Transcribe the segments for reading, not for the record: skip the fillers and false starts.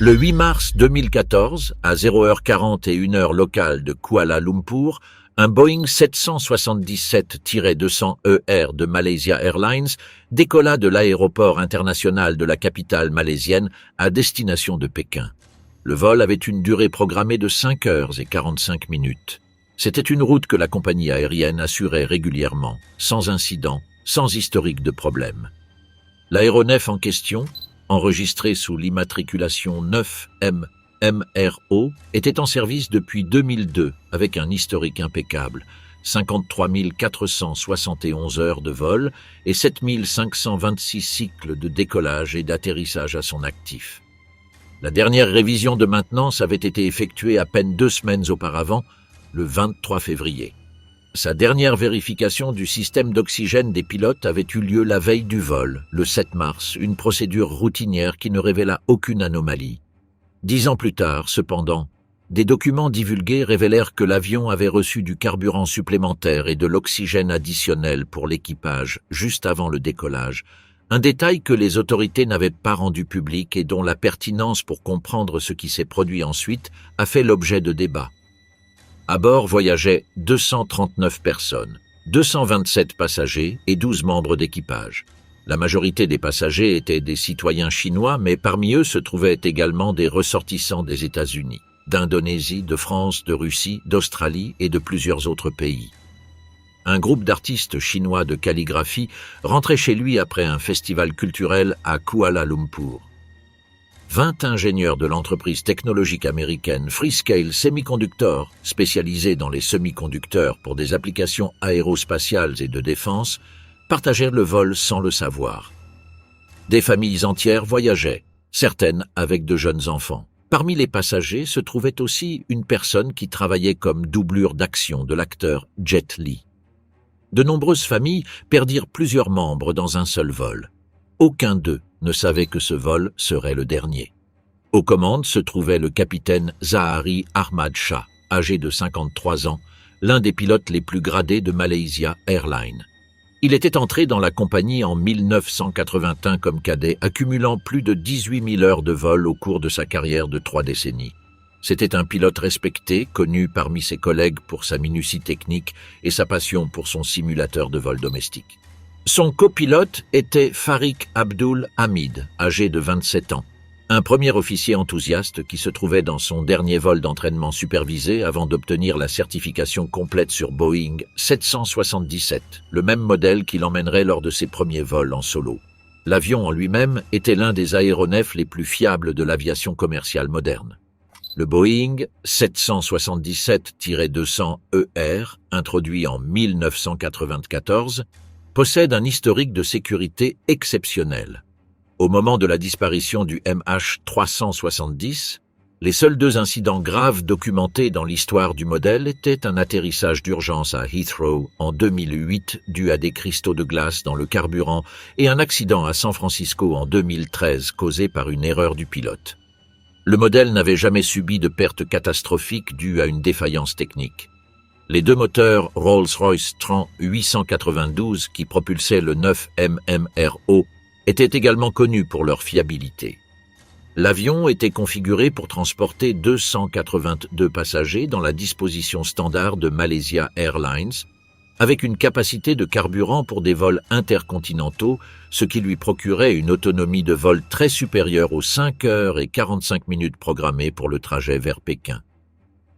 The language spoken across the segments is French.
Le 8 mars 2014, à 0h40 et 1h locale de Kuala Lumpur, un Boeing 777-200ER de Malaysia Airlines décolla de l'aéroport international de la capitale malaisienne à destination de Pékin. Le vol avait une durée programmée de 5 heures et 45 minutes. C'était une route que la compagnie aérienne assurait régulièrement, sans incident, sans historique de problème. L'aéronef en question, enregistré sous l'immatriculation 9MMRO, était en service depuis 2002 avec un historique impeccable, 53 471 heures de vol et 7 526 cycles de décollage et d'atterrissage à son actif. La dernière révision de maintenance avait été effectuée à peine 2 semaines auparavant, le 23 février. Sa dernière vérification du système d'oxygène des pilotes avait eu lieu la veille du vol, le 7 mars, une procédure routinière qui ne révéla aucune anomalie. 10 ans plus tard, cependant, des documents divulgués révélèrent que l'avion avait reçu du carburant supplémentaire et de l'oxygène additionnel pour l'équipage juste avant le décollage, un détail que les autorités n'avaient pas rendu public et dont la pertinence pour comprendre ce qui s'est produit ensuite a fait l'objet de débats. À bord voyageaient 239 personnes, 227 passagers et 12 membres d'équipage. La majorité des passagers étaient des citoyens chinois, mais parmi eux se trouvaient également des ressortissants des États-Unis, d'Indonésie, de France, de Russie, d'Australie et de plusieurs autres pays. Un groupe d'artistes chinois de calligraphie rentrait chez lui après un festival culturel à Kuala Lumpur. 20 ingénieurs de l'entreprise technologique américaine Freescale Semiconductor, spécialisée dans les semi-conducteurs pour des applications aérospatiales et de défense, partagèrent le vol sans le savoir. Des familles entières voyageaient, certaines avec de jeunes enfants. Parmi les passagers se trouvait aussi une personne qui travaillait comme doublure d'action de l'acteur Jet Li. De nombreuses familles perdirent plusieurs membres dans un seul vol. Aucun d'eux ne savait que ce vol serait le dernier. Aux commandes se trouvait le capitaine Zahari Ahmad Shah, âgé de 53 ans, l'un des pilotes les plus gradés de Malaysia Airlines. Il était entré dans la compagnie en 1981 comme cadet, accumulant plus de 18 000 heures de vol au cours de sa carrière de 3 décennies. C'était un pilote respecté, connu parmi ses collègues pour sa minutie technique et sa passion pour son simulateur de vol domestique. Son copilote était Farik Abdul Hamid, âgé de 27 ans, un premier officier enthousiaste qui se trouvait dans son dernier vol d'entraînement supervisé avant d'obtenir la certification complète sur Boeing 777, le même modèle qui l'emmènerait lors de ses premiers vols en solo. L'avion en lui-même était l'un des aéronefs les plus fiables de l'aviation commerciale moderne. Le Boeing 777-200ER, introduit en 1994, possède un historique de sécurité exceptionnel. Au moment de la disparition du MH370, les seuls 2 incidents graves documentés dans l'histoire du modèle étaient un atterrissage d'urgence à Heathrow en 2008 dû à des cristaux de glace dans le carburant et un accident à San Francisco en 2013 causé par une erreur du pilote. Le modèle n'avait jamais subi de pertes catastrophiques dues à une défaillance technique. Les 2 moteurs Rolls-Royce Trent 892 qui propulsaient le 9MMRO étaient également connus pour leur fiabilité. L'avion était configuré pour transporter 282 passagers dans la disposition standard de Malaysia Airlines, avec une capacité de carburant pour des vols intercontinentaux, ce qui lui procurait une autonomie de vol très supérieure aux 5 heures et 45 minutes programmées pour le trajet vers Pékin.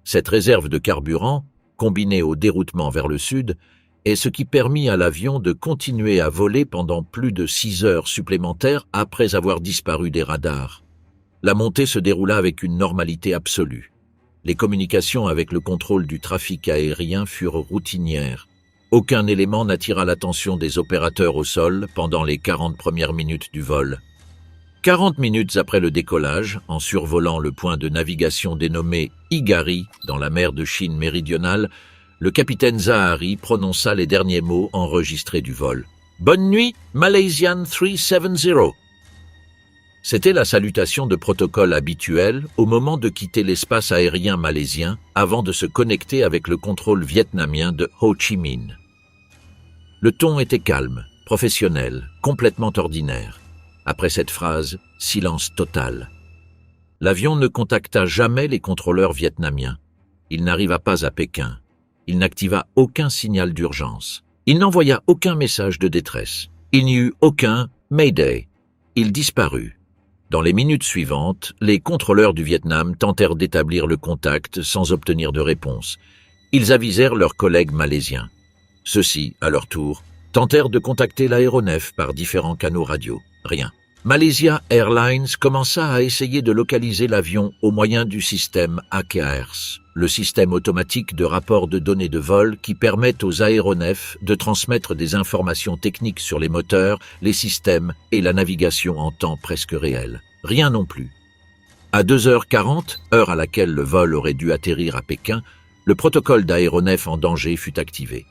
Cette réserve de carburant, combinée au déroutement vers le sud, est ce qui permit à l'avion de continuer à voler pendant plus de 6 heures supplémentaires après avoir disparu des radars. La montée se déroula avec une normalité absolue. Les communications avec le contrôle du trafic aérien furent routinières. Aucun élément n'attira l'attention des opérateurs au sol pendant les 40 premières minutes du vol. 40 minutes après le décollage, en survolant le point de navigation dénommé Igari dans la mer de Chine méridionale, le capitaine Zahari prononça les derniers mots enregistrés du vol. « Bonne nuit, Malaysian 370 ». C'était la salutation de protocole habituelle au moment de quitter l'espace aérien malaisien avant de se connecter avec le contrôle vietnamien de Ho Chi Minh. Le ton était calme, professionnel, complètement ordinaire. Après cette phrase, silence total. L'avion ne contacta jamais les contrôleurs vietnamiens. Il n'arriva pas à Pékin. Il n'activa aucun signal d'urgence. Il n'envoya aucun message de détresse. Il n'y eut aucun « Mayday ». Il disparut. Dans les minutes suivantes, les contrôleurs du Vietnam tentèrent d'établir le contact sans obtenir de réponse. Ils avisèrent leurs collègues malaisiens. Ceux-ci, à leur tour, tentèrent de contacter l'aéronef par différents canaux radio. Rien. Malaysia Airlines commença à essayer de localiser l'avion au moyen du système ACARS, le système automatique de rapport de données de vol qui permet aux aéronefs de transmettre des informations techniques sur les moteurs, les systèmes et la navigation en temps presque réel. Rien non plus. À 2h40, heure à laquelle le vol aurait dû atterrir à Pékin, le protocole d'aéronef en danger fut activé.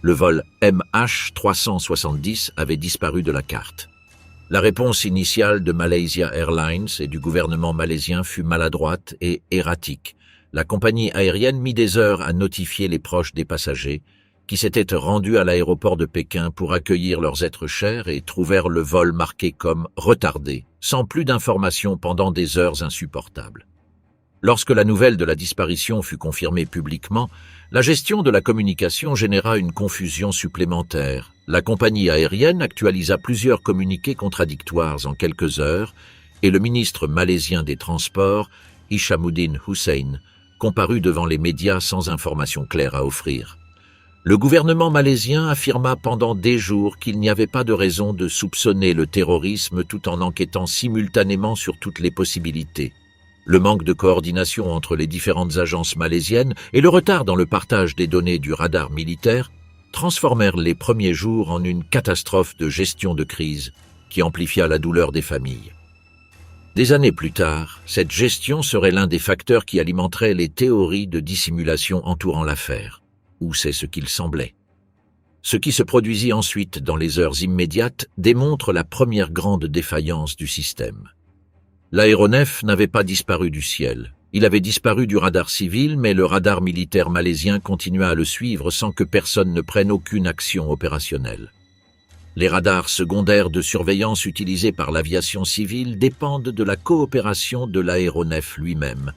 Le vol MH370 avait disparu de la carte. La réponse initiale de Malaysia Airlines et du gouvernement malaisien fut maladroite et erratique. La compagnie aérienne mit des heures à notifier les proches des passagers qui s'étaient rendus à l'aéroport de Pékin pour accueillir leurs êtres chers et trouvèrent le vol marqué comme « retardé », sans plus d'informations pendant des heures insupportables. Lorsque la nouvelle de la disparition fut confirmée publiquement, la gestion de la communication généra une confusion supplémentaire. La compagnie aérienne actualisa plusieurs communiqués contradictoires en quelques heures et le ministre malaisien des Transports, Hishamuddin Hussein, comparut devant les médias sans information claire à offrir. Le gouvernement malaisien affirma pendant des jours qu'il n'y avait pas de raison de soupçonner le terrorisme tout en enquêtant simultanément sur toutes les possibilités. Le manque de coordination entre les différentes agences malaisiennes et le retard dans le partage des données du radar militaire transformèrent les premiers jours en une catastrophe de gestion de crise qui amplifia la douleur des familles. Des années plus tard, cette gestion serait l'un des facteurs qui alimenterait les théories de dissimulation entourant l'affaire, ou c'est ce qu'il semblait. Ce qui se produisit ensuite dans les heures immédiates démontre la première grande défaillance du système. L'aéronef n'avait pas disparu du ciel. Il avait disparu du radar civil, mais le radar militaire malaisien continua à le suivre sans que personne ne prenne aucune action opérationnelle. Les radars secondaires de surveillance utilisés par l'aviation civile dépendent de la coopération de l'aéronef lui-même.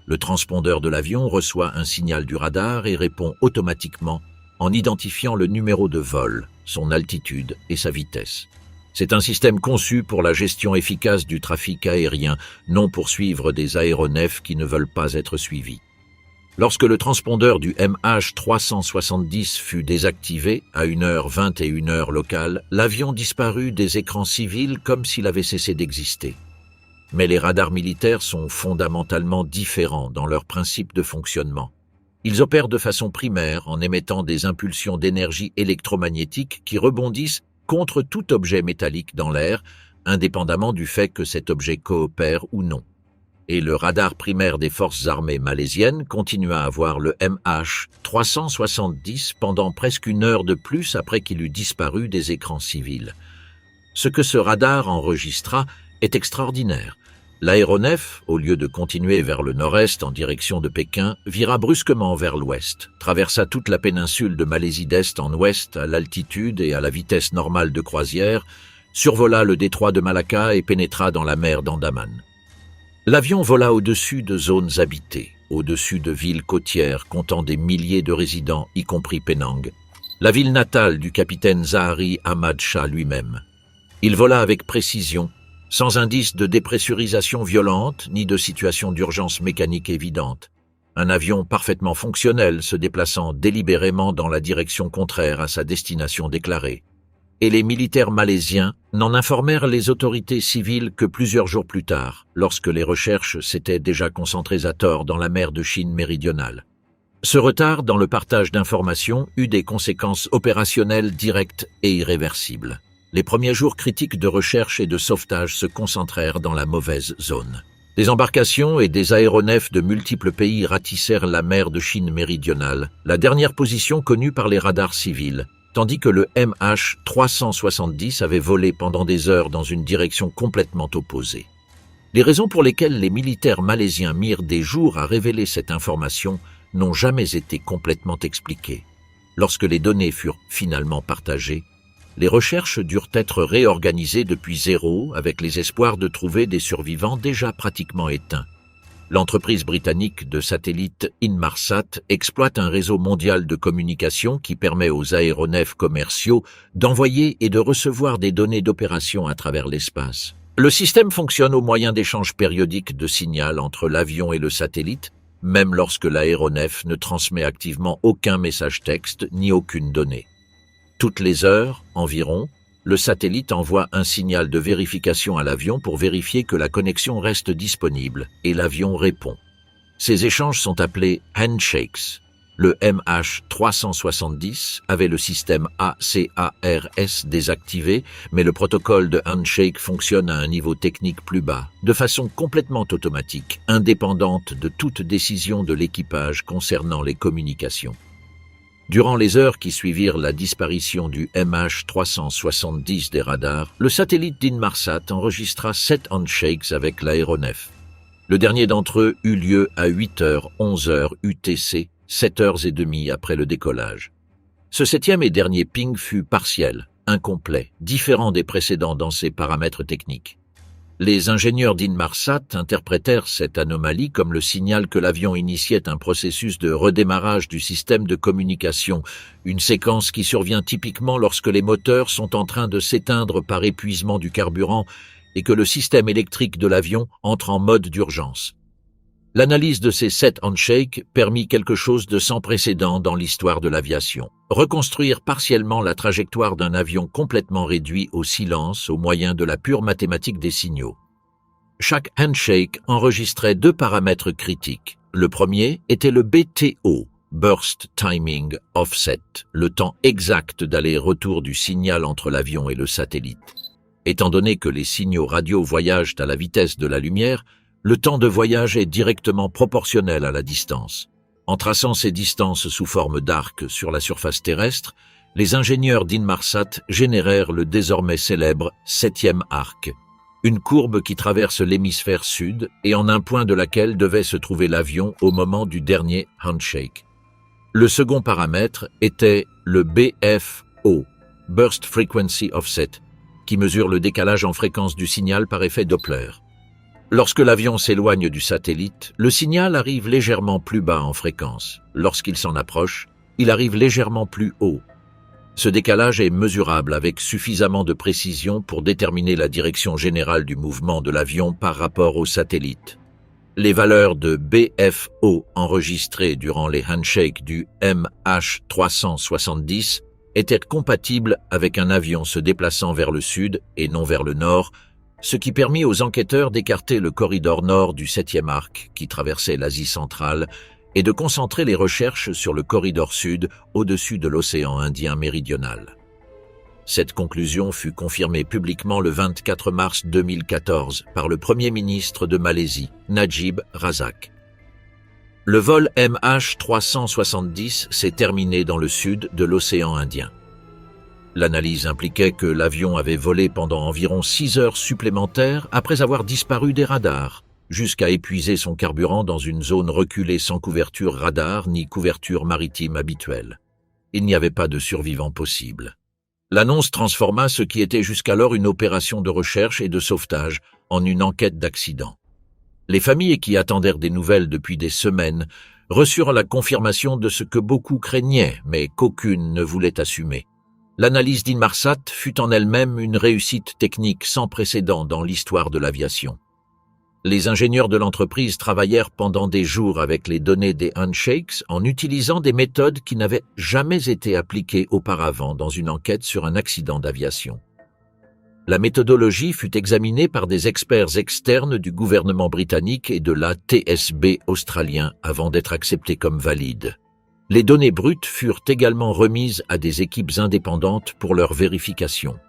Le transpondeur de l'avion reçoit un signal du radar et répond automatiquement en identifiant le numéro de vol, son altitude et sa vitesse. C'est un système conçu pour la gestion efficace du trafic aérien, non pour suivre des aéronefs qui ne veulent pas être suivis. Lorsque le transpondeur du MH370 fut désactivé à 1h21 locale, l'avion disparut des écrans civils comme s'il avait cessé d'exister. Mais les radars militaires sont fondamentalement différents dans leur principe de fonctionnement. Ils opèrent de façon primaire en émettant des impulsions d'énergie électromagnétique qui rebondissent contre tout objet métallique dans l'air, indépendamment du fait que cet objet coopère ou non. Et le radar primaire des forces armées malaisiennes continua à voir le MH370 pendant presque une heure de plus après qu'il eut disparu des écrans civils. Ce que ce radar enregistra est extraordinaire. L'aéronef, au lieu de continuer vers le nord-est en direction de Pékin, vira brusquement vers l'ouest, traversa toute la péninsule de Malaisie d'est en ouest à l'altitude et à la vitesse normale de croisière, survola le détroit de Malacca et pénétra dans la mer d'Andaman. L'avion vola au-dessus de zones habitées, au-dessus de villes côtières comptant des milliers de résidents, y compris Penang, la ville natale du capitaine Zahari Ahmad Shah lui-même. Il vola avec précision, sans indice de dépressurisation violente ni de situation d'urgence mécanique évidente. Un avion parfaitement fonctionnel se déplaçant délibérément dans la direction contraire à sa destination déclarée. Et les militaires malaisiens n'en informèrent les autorités civiles que plusieurs jours plus tard, lorsque les recherches s'étaient déjà concentrées à tort dans la mer de Chine méridionale. Ce retard dans le partage d'informations eut des conséquences opérationnelles directes et irréversibles. Les premiers jours critiques de recherche et de sauvetage se concentrèrent dans la mauvaise zone. Des embarcations et des aéronefs de multiples pays ratissèrent la mer de Chine méridionale, la dernière position connue par les radars civils, tandis que le MH370 avait volé pendant des heures dans une direction complètement opposée. Les raisons pour lesquelles les militaires malaisiens mirent des jours à révéler cette information n'ont jamais été complètement expliquées. Lorsque les données furent finalement partagées, les recherches durent être réorganisées depuis zéro avec les espoirs de trouver des survivants déjà pratiquement éteints. L'entreprise britannique de satellites Inmarsat exploite un réseau mondial de communication qui permet aux aéronefs commerciaux d'envoyer et de recevoir des données d'opération à travers l'espace. Le système fonctionne au moyen d'échanges périodiques de signal entre l'avion et le satellite, même lorsque l'aéronef ne transmet activement aucun message texte ni aucune donnée. Toutes les heures, environ, le satellite envoie un signal de vérification à l'avion pour vérifier que la connexion reste disponible, et l'avion répond. Ces échanges sont appelés handshakes. Le MH370 avait le système ACARS désactivé, mais le protocole de handshake fonctionne à un niveau technique plus bas, de façon complètement automatique, indépendante de toute décision de l'équipage concernant les communications. Durant les heures qui suivirent la disparition du MH370 des radars, le satellite d'Inmarsat enregistra 7 handshakes avec l'aéronef. Le dernier d'entre eux eut lieu à 8h11 UTC, 7h30 après le décollage. Ce 7e et dernier ping fut partiel, incomplet, différent des précédents dans ses paramètres techniques. Les ingénieurs d'Inmarsat interprétèrent cette anomalie comme le signal que l'avion initiait un processus de redémarrage du système de communication, une séquence qui survient typiquement lorsque les moteurs sont en train de s'éteindre par épuisement du carburant et que le système électrique de l'avion entre en mode d'urgence. L'analyse de ces 7 handshakes permit quelque chose de sans précédent dans l'histoire de l'aviation. Reconstruire partiellement la trajectoire d'un avion complètement réduit au silence au moyen de la pure mathématique des signaux. Chaque handshake enregistrait 2 paramètres critiques. Le premier était le BTO, Burst Timing Offset, le temps exact d'aller-retour du signal entre l'avion et le satellite. Étant donné que les signaux radio voyagent à la vitesse de la lumière, le temps de voyage est directement proportionnel à la distance. En traçant ces distances sous forme d'arc sur la surface terrestre, les ingénieurs d'Inmarsat générèrent le désormais célèbre 7e arc, une courbe qui traverse l'hémisphère sud et en un point de laquelle devait se trouver l'avion au moment du dernier handshake. Le second paramètre était le BFO, Burst Frequency Offset, qui mesure le décalage en fréquence du signal par effet Doppler. Lorsque l'avion s'éloigne du satellite, le signal arrive légèrement plus bas en fréquence. Lorsqu'il s'en approche, il arrive légèrement plus haut. Ce décalage est mesurable avec suffisamment de précision pour déterminer la direction générale du mouvement de l'avion par rapport au satellite. Les valeurs de BFO enregistrées durant les handshakes du MH370 étaient compatibles avec un avion se déplaçant vers le sud et non vers le nord, ce qui permit aux enquêteurs d'écarter le corridor nord du 7e arc qui traversait l'Asie centrale et de concentrer les recherches sur le corridor sud au-dessus de l'océan Indien méridional. Cette conclusion fut confirmée publiquement le 24 mars 2014 par le Premier ministre de Malaisie, Najib Razak. Le vol MH370 s'est terminé dans le sud de l'océan Indien. L'analyse impliquait que l'avion avait volé pendant environ 6 heures supplémentaires après avoir disparu des radars, jusqu'à épuiser son carburant dans une zone reculée sans couverture radar ni couverture maritime habituelle. Il n'y avait pas de survivants possibles. L'annonce transforma ce qui était jusqu'alors une opération de recherche et de sauvetage en une enquête d'accident. Les familles qui attendèrent des nouvelles depuis des semaines reçurent la confirmation de ce que beaucoup craignaient, mais qu'aucune ne voulait assumer. L'analyse d'Inmarsat fut en elle-même une réussite technique sans précédent dans l'histoire de l'aviation. Les ingénieurs de l'entreprise travaillèrent pendant des jours avec les données des handshakes en utilisant des méthodes qui n'avaient jamais été appliquées auparavant dans une enquête sur un accident d'aviation. La méthodologie fut examinée par des experts externes du gouvernement britannique et de l'ATSB australien avant d'être acceptée comme valide. Les données brutes furent également remises à des équipes indépendantes pour leur vérification.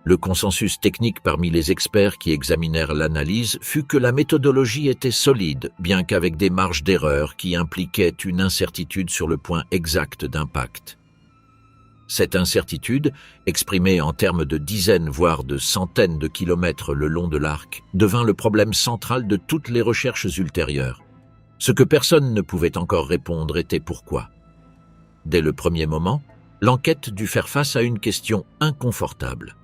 Le consensus technique parmi les experts qui examinèrent l'analyse fut que la méthodologie était solide, bien qu'avec des marges d'erreur qui impliquaient une incertitude sur le point exact d'impact. Cette incertitude, exprimée en termes de dizaines voire de centaines de kilomètres le long de l'arc, devint le problème central de toutes les recherches ultérieures. Ce que personne ne pouvait encore répondre était pourquoi. Dès le premier moment, l'enquête dut faire face à une question inconfortable.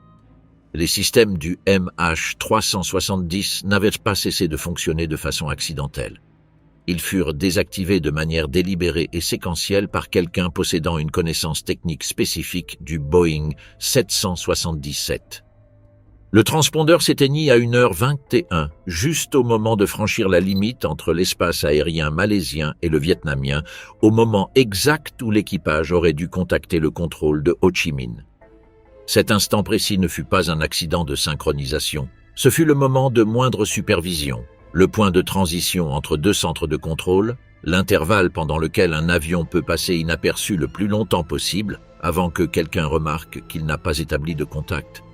Les systèmes du MH370 n'avaient pas cessé de fonctionner de façon accidentelle. Ils furent désactivés de manière délibérée et séquentielle par quelqu'un possédant une connaissance technique spécifique du Boeing 777. Le transpondeur s'éteignit à 1h21, juste au moment de franchir la limite entre l'espace aérien malaisien et le vietnamien, au moment exact où l'équipage aurait dû contacter le contrôle de Ho Chi Minh. Cet instant précis ne fut pas un accident de synchronisation. Ce fut le moment de moindre supervision, le point de transition entre deux centres de contrôle, l'intervalle pendant lequel un avion peut passer inaperçu le plus longtemps possible avant que quelqu'un remarque qu'il n'a pas établi de contact.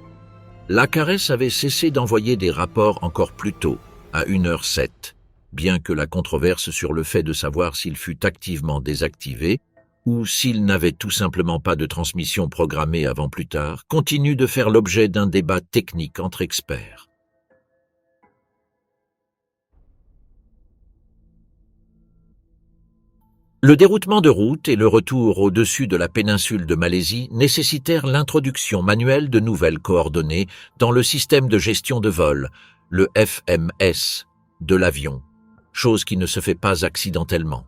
L'ACARES avait cessé d'envoyer des rapports encore plus tôt, à 1h07, bien que la controverse sur le fait de savoir s'il fut activement désactivé ou s'il n'avait tout simplement pas de transmission programmée avant plus tard continue de faire l'objet d'un débat technique entre experts. Le déroutement de route et le retour au-dessus de la péninsule de Malaisie nécessitèrent l'introduction manuelle de nouvelles coordonnées dans le système de gestion de vol, le FMS, de l'avion, chose qui ne se fait pas accidentellement.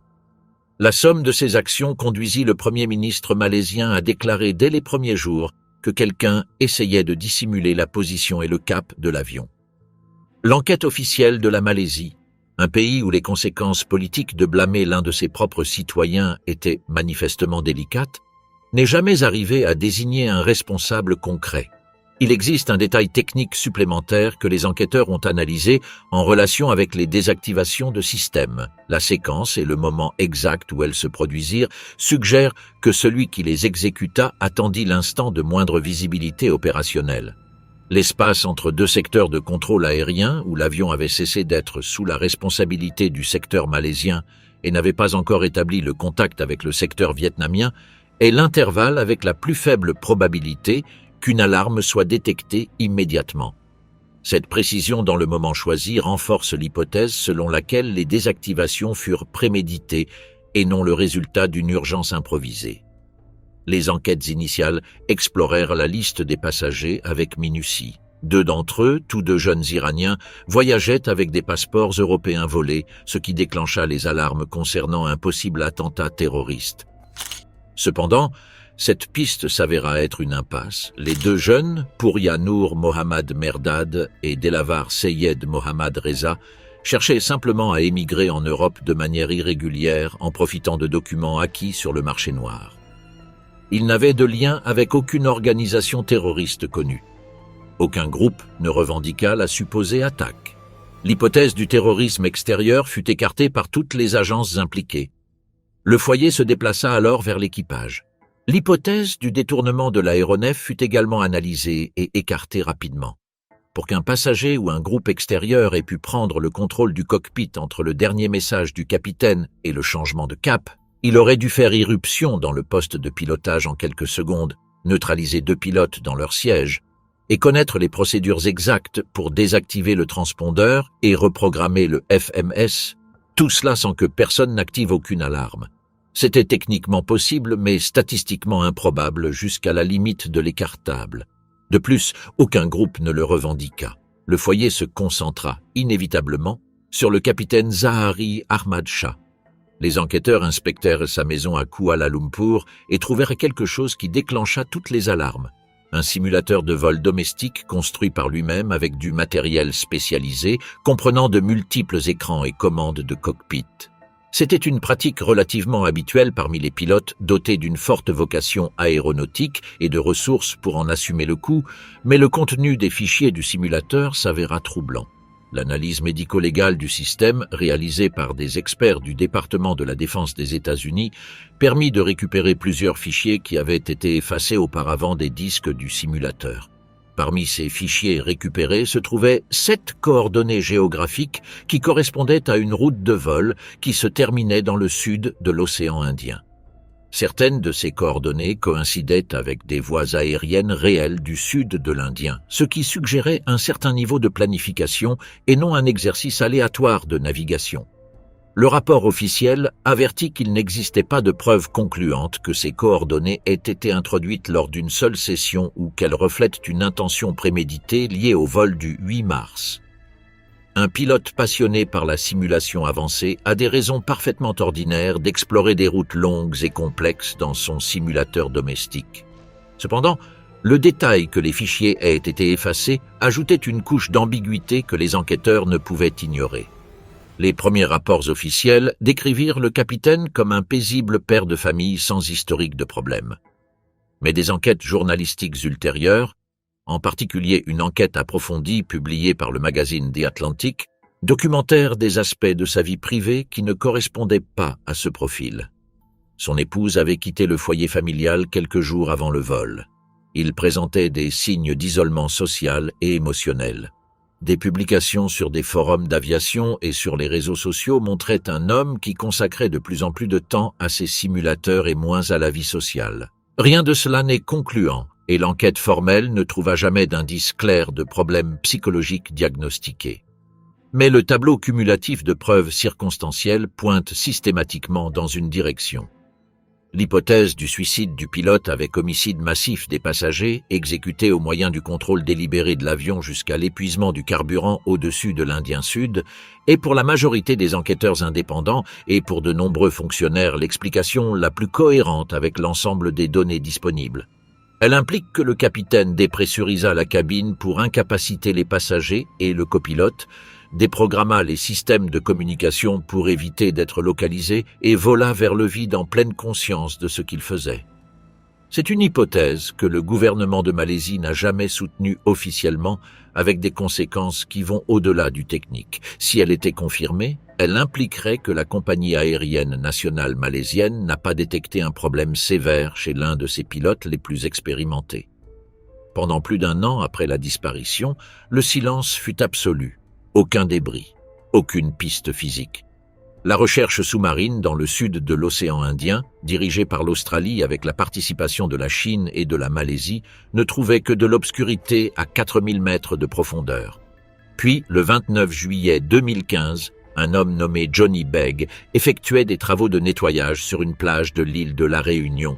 La somme de ces actions conduisit le Premier ministre malaisien à déclarer dès les premiers jours que quelqu'un essayait de dissimuler la position et le cap de l'avion. L'enquête officielle de la Malaisie, un pays où les conséquences politiques de blâmer l'un de ses propres citoyens étaient manifestement délicates, n'est jamais arrivée à désigner un responsable concret. Il existe un détail technique supplémentaire que les enquêteurs ont analysé en relation avec les désactivations de systèmes. La séquence et le moment exact où elles se produisirent suggèrent que celui qui les exécuta attendit l'instant de moindre visibilité opérationnelle. L'espace entre deux secteurs de contrôle aérien, où l'avion avait cessé d'être sous la responsabilité du secteur malaisien et n'avait pas encore établi le contact avec le secteur vietnamien, est l'intervalle avec la plus faible probabilité qu'une alarme soit détectée immédiatement. Cette précision dans le moment choisi renforce l'hypothèse selon laquelle les désactivations furent préméditées et non le résultat d'une urgence improvisée. Les enquêtes initiales explorèrent la liste des passagers avec minutie. 2 d'entre eux, tous 2 jeunes Iraniens, voyageaient avec des passeports européens volés, ce qui déclencha les alarmes concernant un possible attentat terroriste. Cependant, cette piste s'avéra être une impasse. Les 2 jeunes, Pouria Noor Mohammad Merdad et Delavar Seyed Mohammad Reza, cherchaient simplement à émigrer en Europe de manière irrégulière en profitant de documents acquis sur le marché noir. Ils n'avaient de lien avec aucune organisation terroriste connue. Aucun groupe ne revendiqua la supposée attaque. L'hypothèse du terrorisme extérieur fut écartée par toutes les agences impliquées. Le foyer se déplaça alors vers l'équipage. L'hypothèse du détournement de l'aéronef fut également analysée et écartée rapidement. Pour qu'un passager ou un groupe extérieur ait pu prendre le contrôle du cockpit entre le dernier message du capitaine et le changement de cap, il aurait dû faire irruption dans le poste de pilotage en quelques secondes, neutraliser 2 pilotes dans leur siège, et connaître les procédures exactes pour désactiver le transpondeur et reprogrammer le FMS, tout cela sans que personne n'active aucune alarme. C'était techniquement possible, mais statistiquement improbable jusqu'à la limite de l'écartable. De plus, aucun groupe ne le revendiqua. Le foyer se concentra, inévitablement, sur le capitaine Zahari Ahmad Shah. Les enquêteurs inspectèrent sa maison à Kuala Lumpur et trouvèrent quelque chose qui déclencha toutes les alarmes. Un simulateur de vol domestique construit par lui-même avec du matériel spécialisé, comprenant de multiples écrans et commandes de cockpit. C'était une pratique relativement habituelle parmi les pilotes dotés d'une forte vocation aéronautique et de ressources pour en assumer le coût, mais le contenu des fichiers du simulateur s'avéra troublant. L'analyse médico-légale du système, réalisée par des experts du département de la Défense des États-Unis, permit de récupérer plusieurs fichiers qui avaient été effacés auparavant des disques du simulateur. Parmi ces fichiers récupérés se trouvaient 7 coordonnées géographiques qui correspondaient à une route de vol qui se terminait dans le sud de l'océan Indien. Certaines de ces coordonnées coïncidaient avec des voies aériennes réelles du sud de l'Indien, ce qui suggérait un certain niveau de planification et non un exercice aléatoire de navigation. Le rapport officiel avertit qu'il n'existait pas de preuves concluantes que ces coordonnées aient été introduites lors d'une seule session ou qu'elles reflètent une intention préméditée liée au vol du 8 mars. Un pilote passionné par la simulation avancée a des raisons parfaitement ordinaires d'explorer des routes longues et complexes dans son simulateur domestique. Cependant, le détail que les fichiers aient été effacés ajoutait une couche d'ambiguïté que les enquêteurs ne pouvaient ignorer. Les premiers rapports officiels décrivirent le capitaine comme un paisible père de famille sans historique de problème. Mais des enquêtes journalistiques ultérieures, en particulier une enquête approfondie publiée par le magazine The Atlantic, documentèrent des aspects de sa vie privée qui ne correspondaient pas à ce profil. Son épouse avait quitté le foyer familial quelques jours avant le vol. Il présentait des signes d'isolement social et émotionnel. Des publications sur des forums d'aviation et sur les réseaux sociaux montraient un homme qui consacrait de plus en plus de temps à ses simulateurs et moins à la vie sociale. Rien de cela n'est concluant, et l'enquête formelle ne trouva jamais d'indices clairs de problèmes psychologiques diagnostiqués. Mais le tableau cumulatif de preuves circonstancielles pointe systématiquement dans une direction. L'hypothèse du suicide du pilote avec homicide massif des passagers, exécuté au moyen du contrôle délibéré de l'avion jusqu'à l'épuisement du carburant au-dessus de l'Indien Sud, est pour la majorité des enquêteurs indépendants et pour de nombreux fonctionnaires l'explication la plus cohérente avec l'ensemble des données disponibles. Elle implique que le capitaine dépressurisa la cabine pour incapaciter les passagers et le copilote, déprogramma les systèmes de communication pour éviter d'être localisé et vola vers le vide en pleine conscience de ce qu'il faisait. C'est une hypothèse que le gouvernement de Malaisie n'a jamais soutenue officiellement, avec des conséquences qui vont au-delà du technique. Si elle était confirmée, elle impliquerait que la compagnie aérienne nationale malaisienne n'a pas détecté un problème sévère chez l'un de ses pilotes les plus expérimentés. Pendant plus d'1 an après la disparition, le silence fut absolu. Aucun débris, aucune piste physique. La recherche sous-marine dans le sud de l'océan Indien, dirigée par l'Australie avec la participation de la Chine et de la Malaisie, ne trouvait que de l'obscurité à 4000 mètres de profondeur. Puis, le 29 juillet 2015, un homme nommé Johnny Begg effectuait des travaux de nettoyage sur une plage de l'île de la Réunion,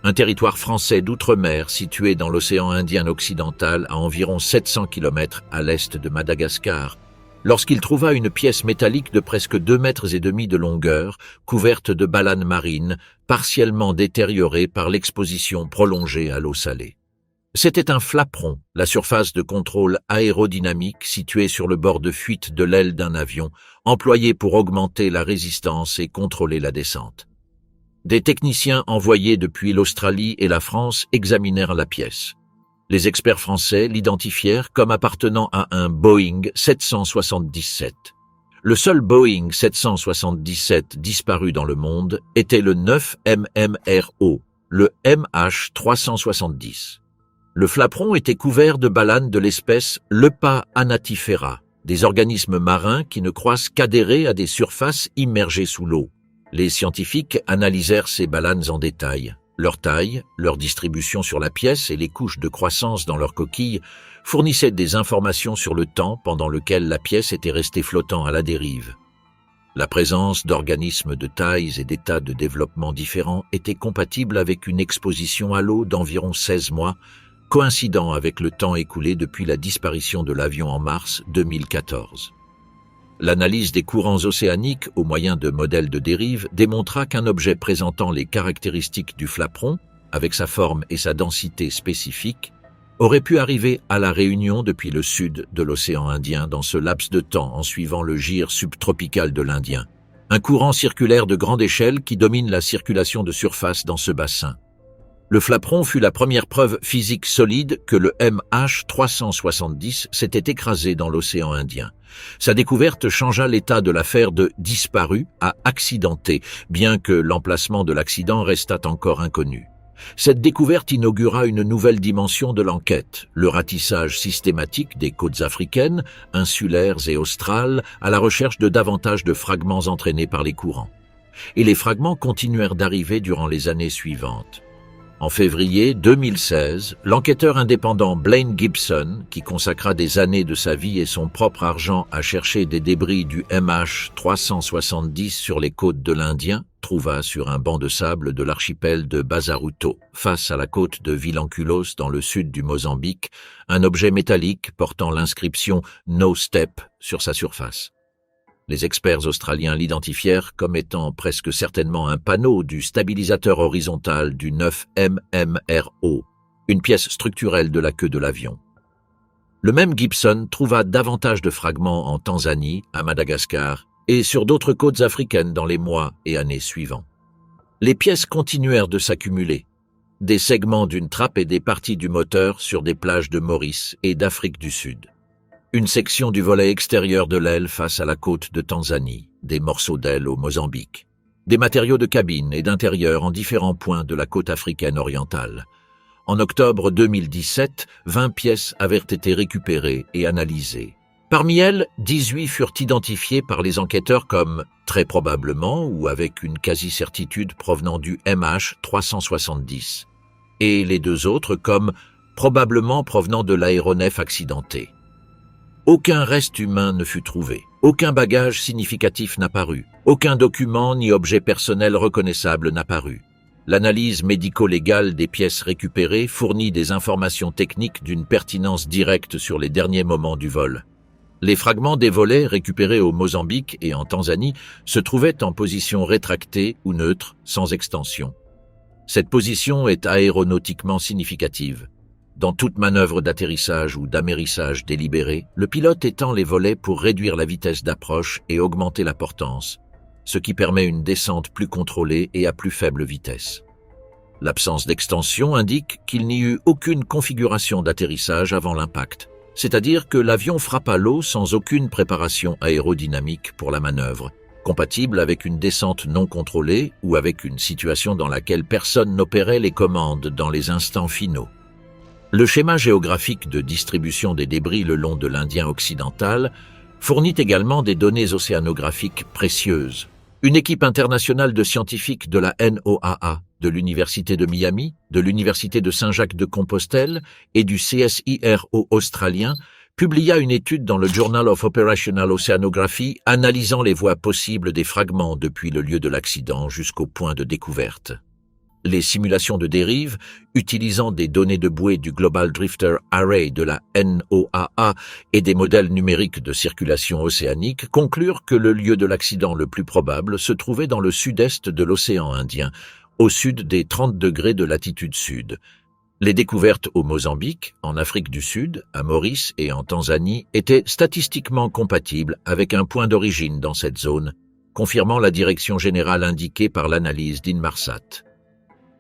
un territoire français d'outre-mer situé dans l'océan Indien occidental à environ 700 km à l'est de Madagascar, lorsqu'il trouva une pièce métallique de presque 2,5 mètres de longueur, couverte de balanes marines, partiellement détériorée par l'exposition prolongée à l'eau salée. C'était un flaperon, la surface de contrôle aérodynamique située sur le bord de fuite de l'aile d'un avion, employé pour augmenter la résistance et contrôler la descente. Des techniciens envoyés depuis l'Australie et la France examinèrent la pièce. Les experts français l'identifièrent comme appartenant à un Boeing 777. Le seul Boeing 777 disparu dans le monde était le 9 MMRO, le MH370. Le flaperon était couvert de balanes de l'espèce Lepa anatifera, des organismes marins qui ne croissent qu'adhérés à des surfaces immergées sous l'eau. Les scientifiques analysèrent ces balanes en détail. Leur taille, leur distribution sur la pièce et les couches de croissance dans leur coquille fournissaient des informations sur le temps pendant lequel la pièce était restée flottant à la dérive. La présence d'organismes de tailles et d'états de développement différents était compatible avec une exposition à l'eau d'environ 16 mois, coïncidant avec le temps écoulé depuis la disparition de l'avion en mars 2014. L'analyse des courants océaniques au moyen de modèles de dérive démontra qu'un objet présentant les caractéristiques du flaperon, avec sa forme et sa densité spécifiques, aurait pu arriver à la Réunion depuis le sud de l'océan Indien dans ce laps de temps en suivant le gire subtropical de l'Indien, un courant circulaire de grande échelle qui domine la circulation de surface dans ce bassin. Le flaperon fut la première preuve physique solide que le MH370 s'était écrasé dans l'océan Indien. Sa découverte changea l'état de l'affaire de disparu à accidenté, bien que l'emplacement de l'accident restât encore inconnu. Cette découverte inaugura une nouvelle dimension de l'enquête, le ratissage systématique des côtes africaines, insulaires et australes, à la recherche de davantage de fragments entraînés par les courants. Et les fragments continuèrent d'arriver durant les années suivantes. En février 2016, l'enquêteur indépendant Blaine Gibson, qui consacra des années de sa vie et son propre argent à chercher des débris du MH370 sur les côtes de l'Indien, trouva sur un banc de sable de l'archipel de Bazaruto, face à la côte de Vilanculos dans le sud du Mozambique, un objet métallique portant l'inscription « No Step » sur sa surface. Les experts australiens l'identifièrent comme étant presque certainement un panneau du stabilisateur horizontal du 9 MMRO, une pièce structurelle de la queue de l'avion. Le même Gibson trouva davantage de fragments en Tanzanie, à Madagascar et sur d'autres côtes africaines dans les mois et années suivants. Les pièces continuèrent de s'accumuler, des segments d'une trappe et des parties du moteur sur des plages de Maurice et d'Afrique du Sud. Une section du volet extérieur de l'aile face à la côte de Tanzanie, des morceaux d'aile au Mozambique, des matériaux de cabine et d'intérieur en différents points de la côte africaine orientale. En octobre 2017, 20 pièces avaient été récupérées et analysées. Parmi elles, 18 furent identifiées par les enquêteurs comme très probablement ou avec une quasi-certitude provenant du MH370, et les 2 autres comme probablement provenant de l'aéronef accidenté. Aucun reste humain ne fut trouvé, aucun bagage significatif n'apparut, aucun document ni objet personnel reconnaissable n'apparut. L'analyse médico-légale des pièces récupérées fournit des informations techniques d'une pertinence directe sur les derniers moments du vol. Les fragments des volets récupérés au Mozambique et en Tanzanie se trouvaient en position rétractée ou neutre, sans extension. Cette position est aéronautiquement significative. Dans toute manœuvre d'atterrissage ou d'amérissage délibéré, le pilote étend les volets pour réduire la vitesse d'approche et augmenter la portance, ce qui permet une descente plus contrôlée et à plus faible vitesse. L'absence d'extension indique qu'il n'y eut aucune configuration d'atterrissage avant l'impact, c'est-à-dire que l'avion frappa l'eau sans aucune préparation aérodynamique pour la manœuvre, compatible avec une descente non contrôlée ou avec une situation dans laquelle personne n'opérait les commandes dans les instants finaux. Le schéma géographique de distribution des débris le long de l'Indien occidental fournit également des données océanographiques précieuses. Une équipe internationale de scientifiques de la NOAA, de l'Université de Miami, de l'Université de Saint-Jacques-de-Compostelle et du CSIRO australien publia une étude dans le Journal of Operational Oceanography analysant les voies possibles des fragments depuis le lieu de l'accident jusqu'au point de découverte. Les simulations de dérive, utilisant des données de bouée du Global Drifter Array de la NOAA et des modèles numériques de circulation océanique, conclurent que le lieu de l'accident le plus probable se trouvait dans le sud-est de l'océan Indien, au sud des 30 degrés de latitude sud. Les découvertes au Mozambique, en Afrique du Sud, à Maurice et en Tanzanie étaient statistiquement compatibles avec un point d'origine dans cette zone, confirmant la direction générale indiquée par l'analyse d'Inmarsat.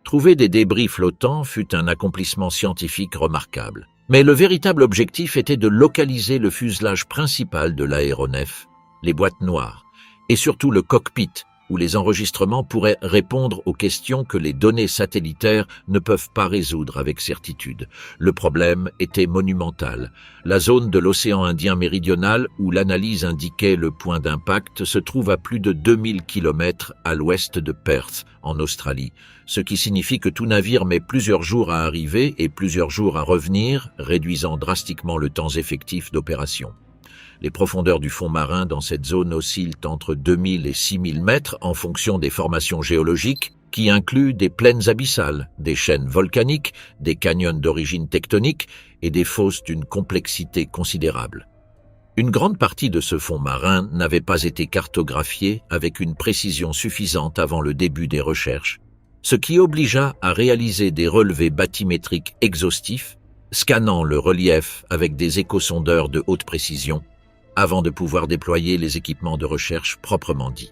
Trouver des débris flottants fut un accomplissement scientifique remarquable. Mais le véritable objectif était de localiser le fuselage principal de l'aéronef, les boîtes noires, et surtout le cockpit, où les enregistrements pourraient répondre aux questions que les données satellitaires ne peuvent pas résoudre avec certitude. Le problème était monumental. La zone de l'océan Indien méridional, où l'analyse indiquait le point d'impact, se trouve à plus de 2000 km à l'ouest de Perth, en Australie, ce qui signifie que tout navire met plusieurs jours à arriver et plusieurs jours à revenir, réduisant drastiquement le temps effectif d'opération. Les profondeurs du fond marin dans cette zone oscillent entre 2000 et 6000 mètres en fonction des formations géologiques qui incluent des plaines abyssales, des chaînes volcaniques, des canyons d'origine tectonique et des fosses d'une complexité considérable. Une grande partie de ce fond marin n'avait pas été cartographiée avec une précision suffisante avant le début des recherches, ce qui obligea à réaliser des relevés bathymétriques exhaustifs, scannant le relief avec des échosondeurs de haute précision, avant de pouvoir déployer les équipements de recherche proprement dits.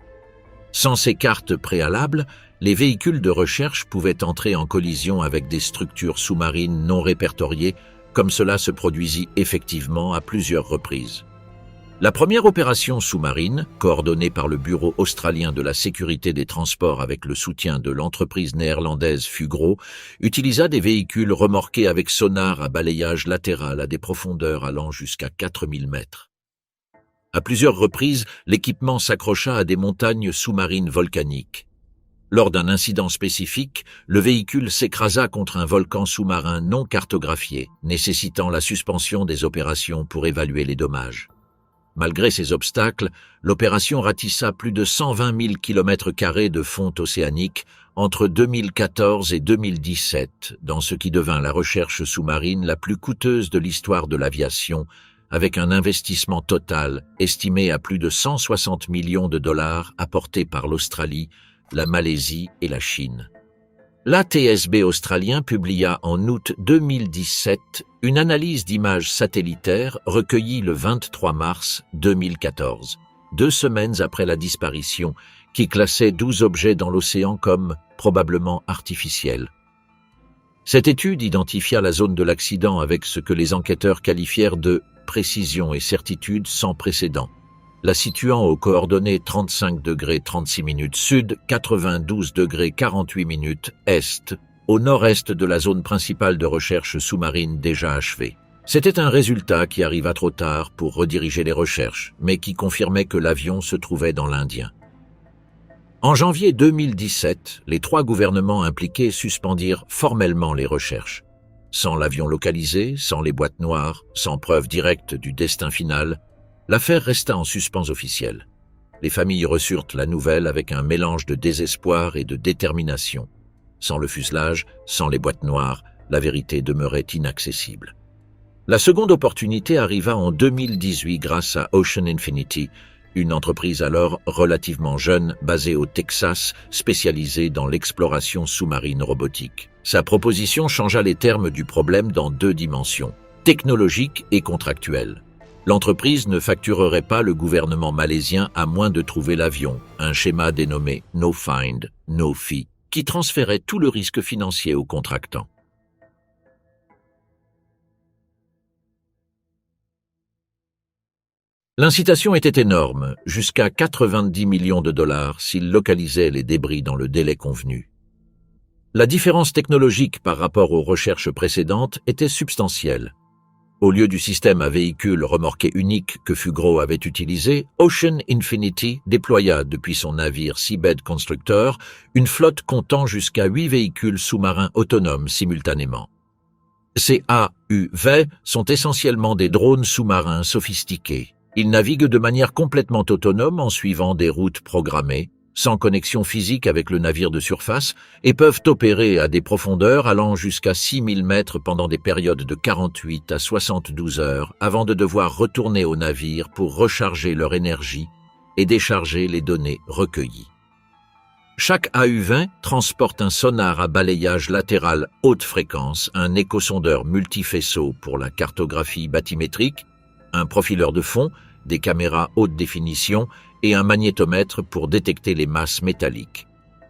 Sans ces cartes préalables, les véhicules de recherche pouvaient entrer en collision avec des structures sous-marines non répertoriées, comme cela se produisit effectivement à plusieurs reprises. La première opération sous-marine, coordonnée par le Bureau australien de la sécurité des transports avec le soutien de l'entreprise néerlandaise Fugro, utilisa des véhicules remorqués avec sonar à balayage latéral à des profondeurs allant jusqu'à 4000 mètres. À plusieurs reprises, l'équipement s'accrocha à des montagnes sous-marines volcaniques. Lors d'un incident spécifique, le véhicule s'écrasa contre un volcan sous-marin non cartographié, nécessitant la suspension des opérations pour évaluer les dommages. Malgré ces obstacles, l'opération ratissa plus de 120 000 km² de fonte océanique entre 2014 et 2017, dans ce qui devint la recherche sous-marine la plus coûteuse de l'histoire de l'aviation, avec un investissement total estimé à plus de 160 millions de dollars apportés par l'Australie, la Malaisie et la Chine. L'ATSB australien publia en août 2017 une analyse d'images satellitaires recueillies le 23 mars 2014, 2 semaines après la disparition, qui classait 12 objets dans l'océan comme probablement artificiels. Cette étude identifia la zone de l'accident avec ce que les enquêteurs qualifièrent de précision et certitude sans précédent, la situant aux coordonnées 35°36' sud, 92°48' est, au nord-est de la zone principale de recherche sous-marine déjà achevée. C'était un résultat qui arriva trop tard pour rediriger les recherches, mais qui confirmait que l'avion se trouvait dans l'Indien. En janvier 2017, les 3 gouvernements impliqués suspendirent formellement les recherches. Sans l'avion localisé, sans les boîtes noires, sans preuve directe du destin final, l'affaire resta en suspens officiel. Les familles reçurent la nouvelle avec un mélange de désespoir et de détermination. Sans le fuselage, sans les boîtes noires, la vérité demeurait inaccessible. La seconde opportunité arriva en 2018 grâce à Ocean Infinity, une entreprise alors relativement jeune basée au Texas, spécialisée dans l'exploration sous-marine robotique. Sa proposition changea les termes du problème dans 2 dimensions, technologique et contractuelle. L'entreprise ne facturerait pas le gouvernement malaisien à moins de trouver l'avion, un schéma dénommé No Find, No Fee, qui transférait tout le risque financier aux contractants. L'incitation était énorme, jusqu'à 90 millions de dollars s'il localisait les débris dans le délai convenu. La différence technologique par rapport aux recherches précédentes était substantielle. Au lieu du système à véhicule remorqué unique que Fugro avait utilisé, Ocean Infinity déploya depuis son navire Seabed Constructor une flotte comptant jusqu'à 8 véhicules sous-marins autonomes simultanément. Ces AUV sont essentiellement des drones sous-marins sophistiqués. Ils naviguent de manière complètement autonome en suivant des routes programmées, sans connexion physique avec le navire de surface, et peuvent opérer à des profondeurs allant jusqu'à 6000 mètres pendant des périodes de 48 à 72 heures avant de devoir retourner au navire pour recharger leur énergie et décharger les données recueillies. Chaque AU-20 transporte un sonar à balayage latéral haute fréquence, un échosondeur multifaisceau pour la cartographie bathymétrique, un profileur de fond, des caméras haute définition et un magnétomètre pour détecter les masses métalliques.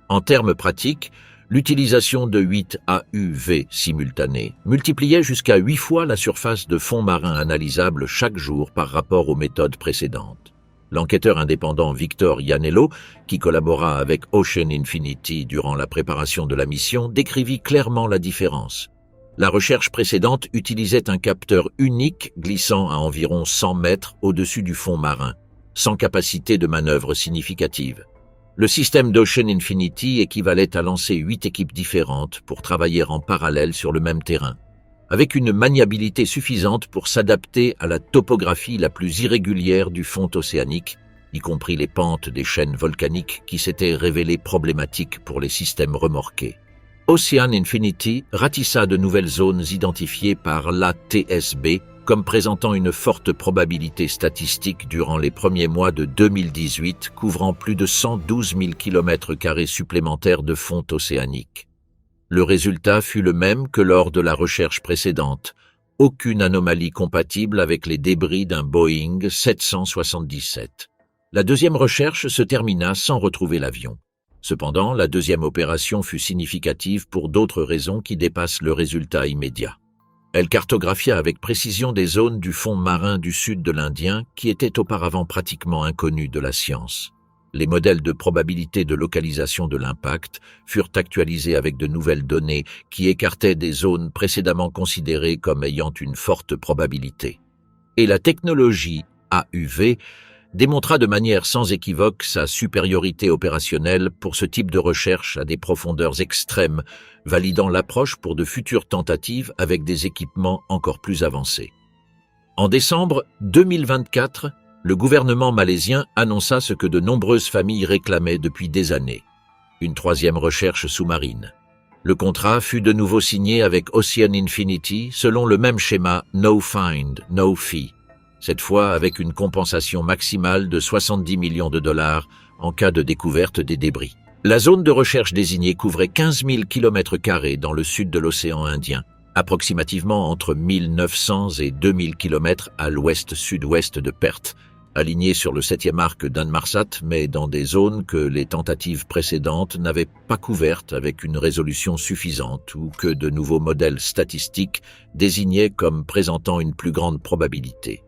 En termes pratiques, l'utilisation de 8 AUV simultanés multipliait jusqu'à 8 fois la surface de fond marin analysable chaque jour par rapport aux méthodes précédentes. L'enquêteur indépendant Victor Ianello, qui collabora avec Ocean Infinity durant la préparation de la mission, décrivit clairement la différence. La recherche précédente utilisait un capteur unique glissant à environ 100 mètres au-dessus du fond marin, sans capacité de manœuvre significative. Le système d'Ocean Infinity équivalait à lancer 8 équipes différentes pour travailler en parallèle sur le même terrain, avec une maniabilité suffisante pour s'adapter à la topographie la plus irrégulière du fond océanique, y compris les pentes des chaînes volcaniques qui s'étaient révélées problématiques pour les systèmes remorqués. Ocean Infinity ratissa de nouvelles zones identifiées par l'ATSB comme présentant une forte probabilité statistique durant les premiers mois de 2018, couvrant plus de 112 000 km² supplémentaires de fonte océanique. Le résultat fut le même que lors de la recherche précédente, aucune anomalie compatible avec les débris d'un Boeing 777. La deuxième recherche se termina sans retrouver l'avion. Cependant, la deuxième opération fut significative pour d'autres raisons qui dépassent le résultat immédiat. Elle cartographia avec précision des zones du fond marin du sud de l'Indien qui étaient auparavant pratiquement inconnues de la science. Les modèles de probabilité de localisation de l'impact furent actualisés avec de nouvelles données qui écartaient des zones précédemment considérées comme ayant une forte probabilité. Et la technologie AUV démontra de manière sans équivoque sa supériorité opérationnelle pour ce type de recherche à des profondeurs extrêmes, validant l'approche pour de futures tentatives avec des équipements encore plus avancés. En décembre 2024, le gouvernement malaisien annonça ce que de nombreuses familles réclamaient depuis des années: une troisième recherche sous-marine. Le contrat fut de nouveau signé avec Ocean Infinity selon le même schéma No Find, No Fee, cette fois avec une compensation maximale de 70 millions de dollars en cas de découverte des débris. La zone de recherche désignée couvrait 15 000 km² dans le sud de l'océan Indien, approximativement entre 1900 et 2000 km à l'ouest-sud-ouest de Perth, alignée sur le 7e arc d'Inmarsat, mais dans des zones que les tentatives précédentes n'avaient pas couvertes avec une résolution suffisante ou que de nouveaux modèles statistiques désignaient comme présentant une plus grande probabilité.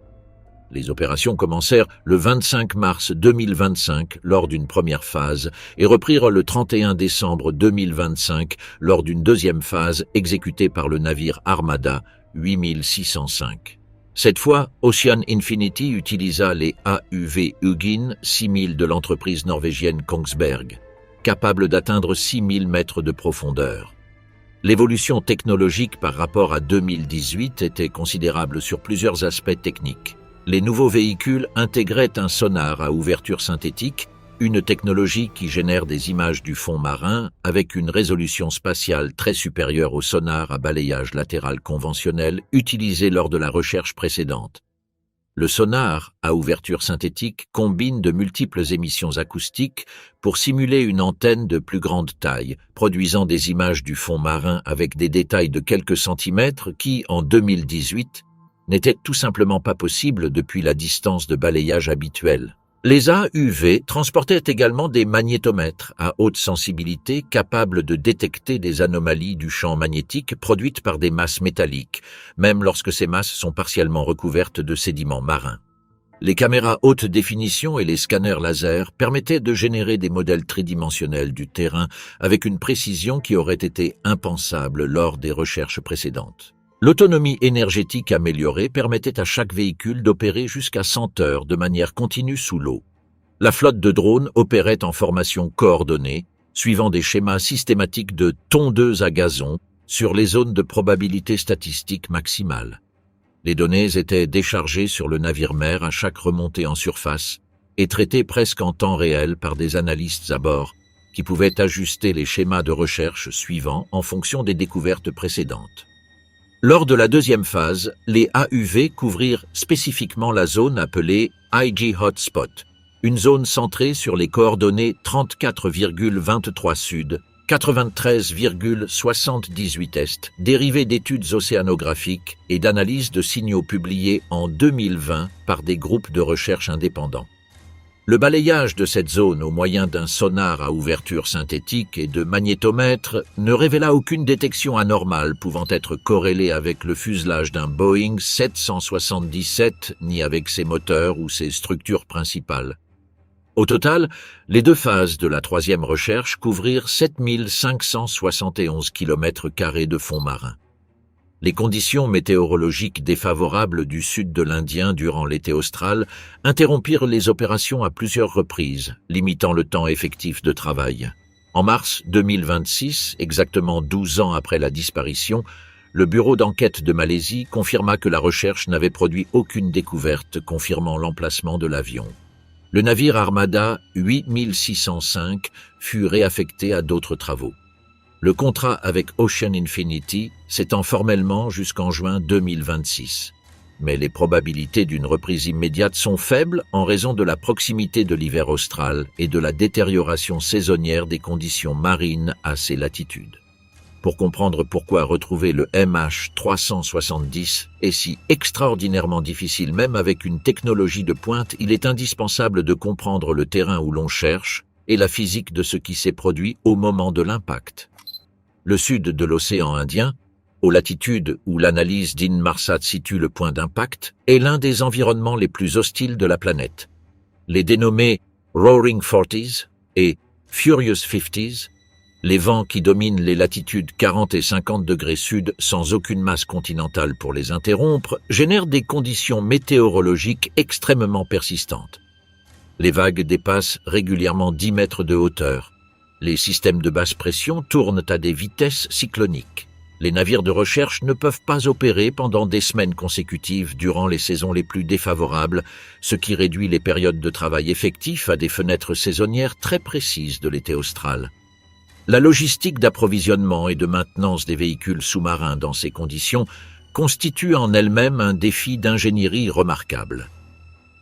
Les opérations commencèrent le 25 mars 2025 lors d'une première phase et reprirent le 31 décembre 2025 lors d'une deuxième phase exécutée par le navire Armada 8605. Cette fois, Ocean Infinity utilisa les AUV Hugin 6000 de l'entreprise norvégienne Kongsberg, capables d'atteindre 6000 mètres de profondeur. L'évolution technologique par rapport à 2018 était considérable sur plusieurs aspects techniques. Les nouveaux véhicules intégraient un sonar à ouverture synthétique, une technologie qui génère des images du fond marin avec une résolution spatiale très supérieure au sonar à balayage latéral conventionnel utilisé lors de la recherche précédente. Le sonar à ouverture synthétique combine de multiples émissions acoustiques pour simuler une antenne de plus grande taille, produisant des images du fond marin avec des détails de quelques centimètres qui, en 2018, n'étaient tout simplement pas possibles depuis la distance de balayage habituelle. Les AUV transportaient également des magnétomètres à haute sensibilité capables de détecter des anomalies du champ magnétique produites par des masses métalliques, même lorsque ces masses sont partiellement recouvertes de sédiments marins. Les caméras haute définition et les scanners laser permettaient de générer des modèles tridimensionnels du terrain avec une précision qui aurait été impensable lors des recherches précédentes. L'autonomie énergétique améliorée permettait à chaque véhicule d'opérer jusqu'à 100 heures de manière continue sous l'eau. La flotte de drones opérait en formation coordonnée, suivant des schémas systématiques de tondeuse à gazon sur les zones de probabilité statistique maximale. Les données étaient déchargées sur le navire-mère à chaque remontée en surface et traitées presque en temps réel par des analystes à bord qui pouvaient ajuster les schémas de recherche suivants en fonction des découvertes précédentes. Lors de la deuxième phase, les AUV couvrirent spécifiquement la zone appelée IG Hotspot, une zone centrée sur les coordonnées 34,23 sud, 93,78 est, dérivées d'études océanographiques et d'analyses de signaux publiés en 2020 par des groupes de recherche indépendants. Le balayage de cette zone au moyen d'un sonar à ouverture synthétique et de magnétomètres ne révéla aucune détection anormale pouvant être corrélée avec le fuselage d'un Boeing 777 ni avec ses moteurs ou ses structures principales. Au total, les deux phases de la troisième recherche couvrirent 7571 km² de fond marin. Les conditions météorologiques défavorables du sud de l'Indien durant l'été austral interrompirent les opérations à plusieurs reprises, limitant le temps effectif de travail. En mars 2026, exactement 12 ans après la disparition, le bureau d'enquête de Malaisie confirma que la recherche n'avait produit aucune découverte confirmant l'emplacement de l'avion. Le navire Armada 8605 fut réaffecté à d'autres travaux. Le contrat avec Ocean Infinity s'étend formellement jusqu'en juin 2026. Mais les probabilités d'une reprise immédiate sont faibles en raison de la proximité de l'hiver austral et de la détérioration saisonnière des conditions marines à ces latitudes. Pour comprendre pourquoi retrouver le MH370 est si extraordinairement difficile même avec une technologie de pointe, il est indispensable de comprendre le terrain où l'on cherche et la physique de ce qui s'est produit au moment de l'impact. Le sud de l'océan Indien, aux latitudes où l'analyse d'Inmarsat situe le point d'impact, est l'un des environnements les plus hostiles de la planète. Les dénommés Roaring Forties et Furious Fifties, les vents qui dominent les latitudes 40 et 50 degrés sud sans aucune masse continentale pour les interrompre, génèrent des conditions météorologiques extrêmement persistantes. Les vagues dépassent régulièrement 10 mètres de hauteur. Les systèmes de basse pression tournent à des vitesses cycloniques. Les navires de recherche ne peuvent pas opérer pendant des semaines consécutives durant les saisons les plus défavorables, ce qui réduit les périodes de travail effectifs à des fenêtres saisonnières très précises de l'été austral. La logistique d'approvisionnement et de maintenance des véhicules sous-marins dans ces conditions constitue en elle-même un défi d'ingénierie remarquable.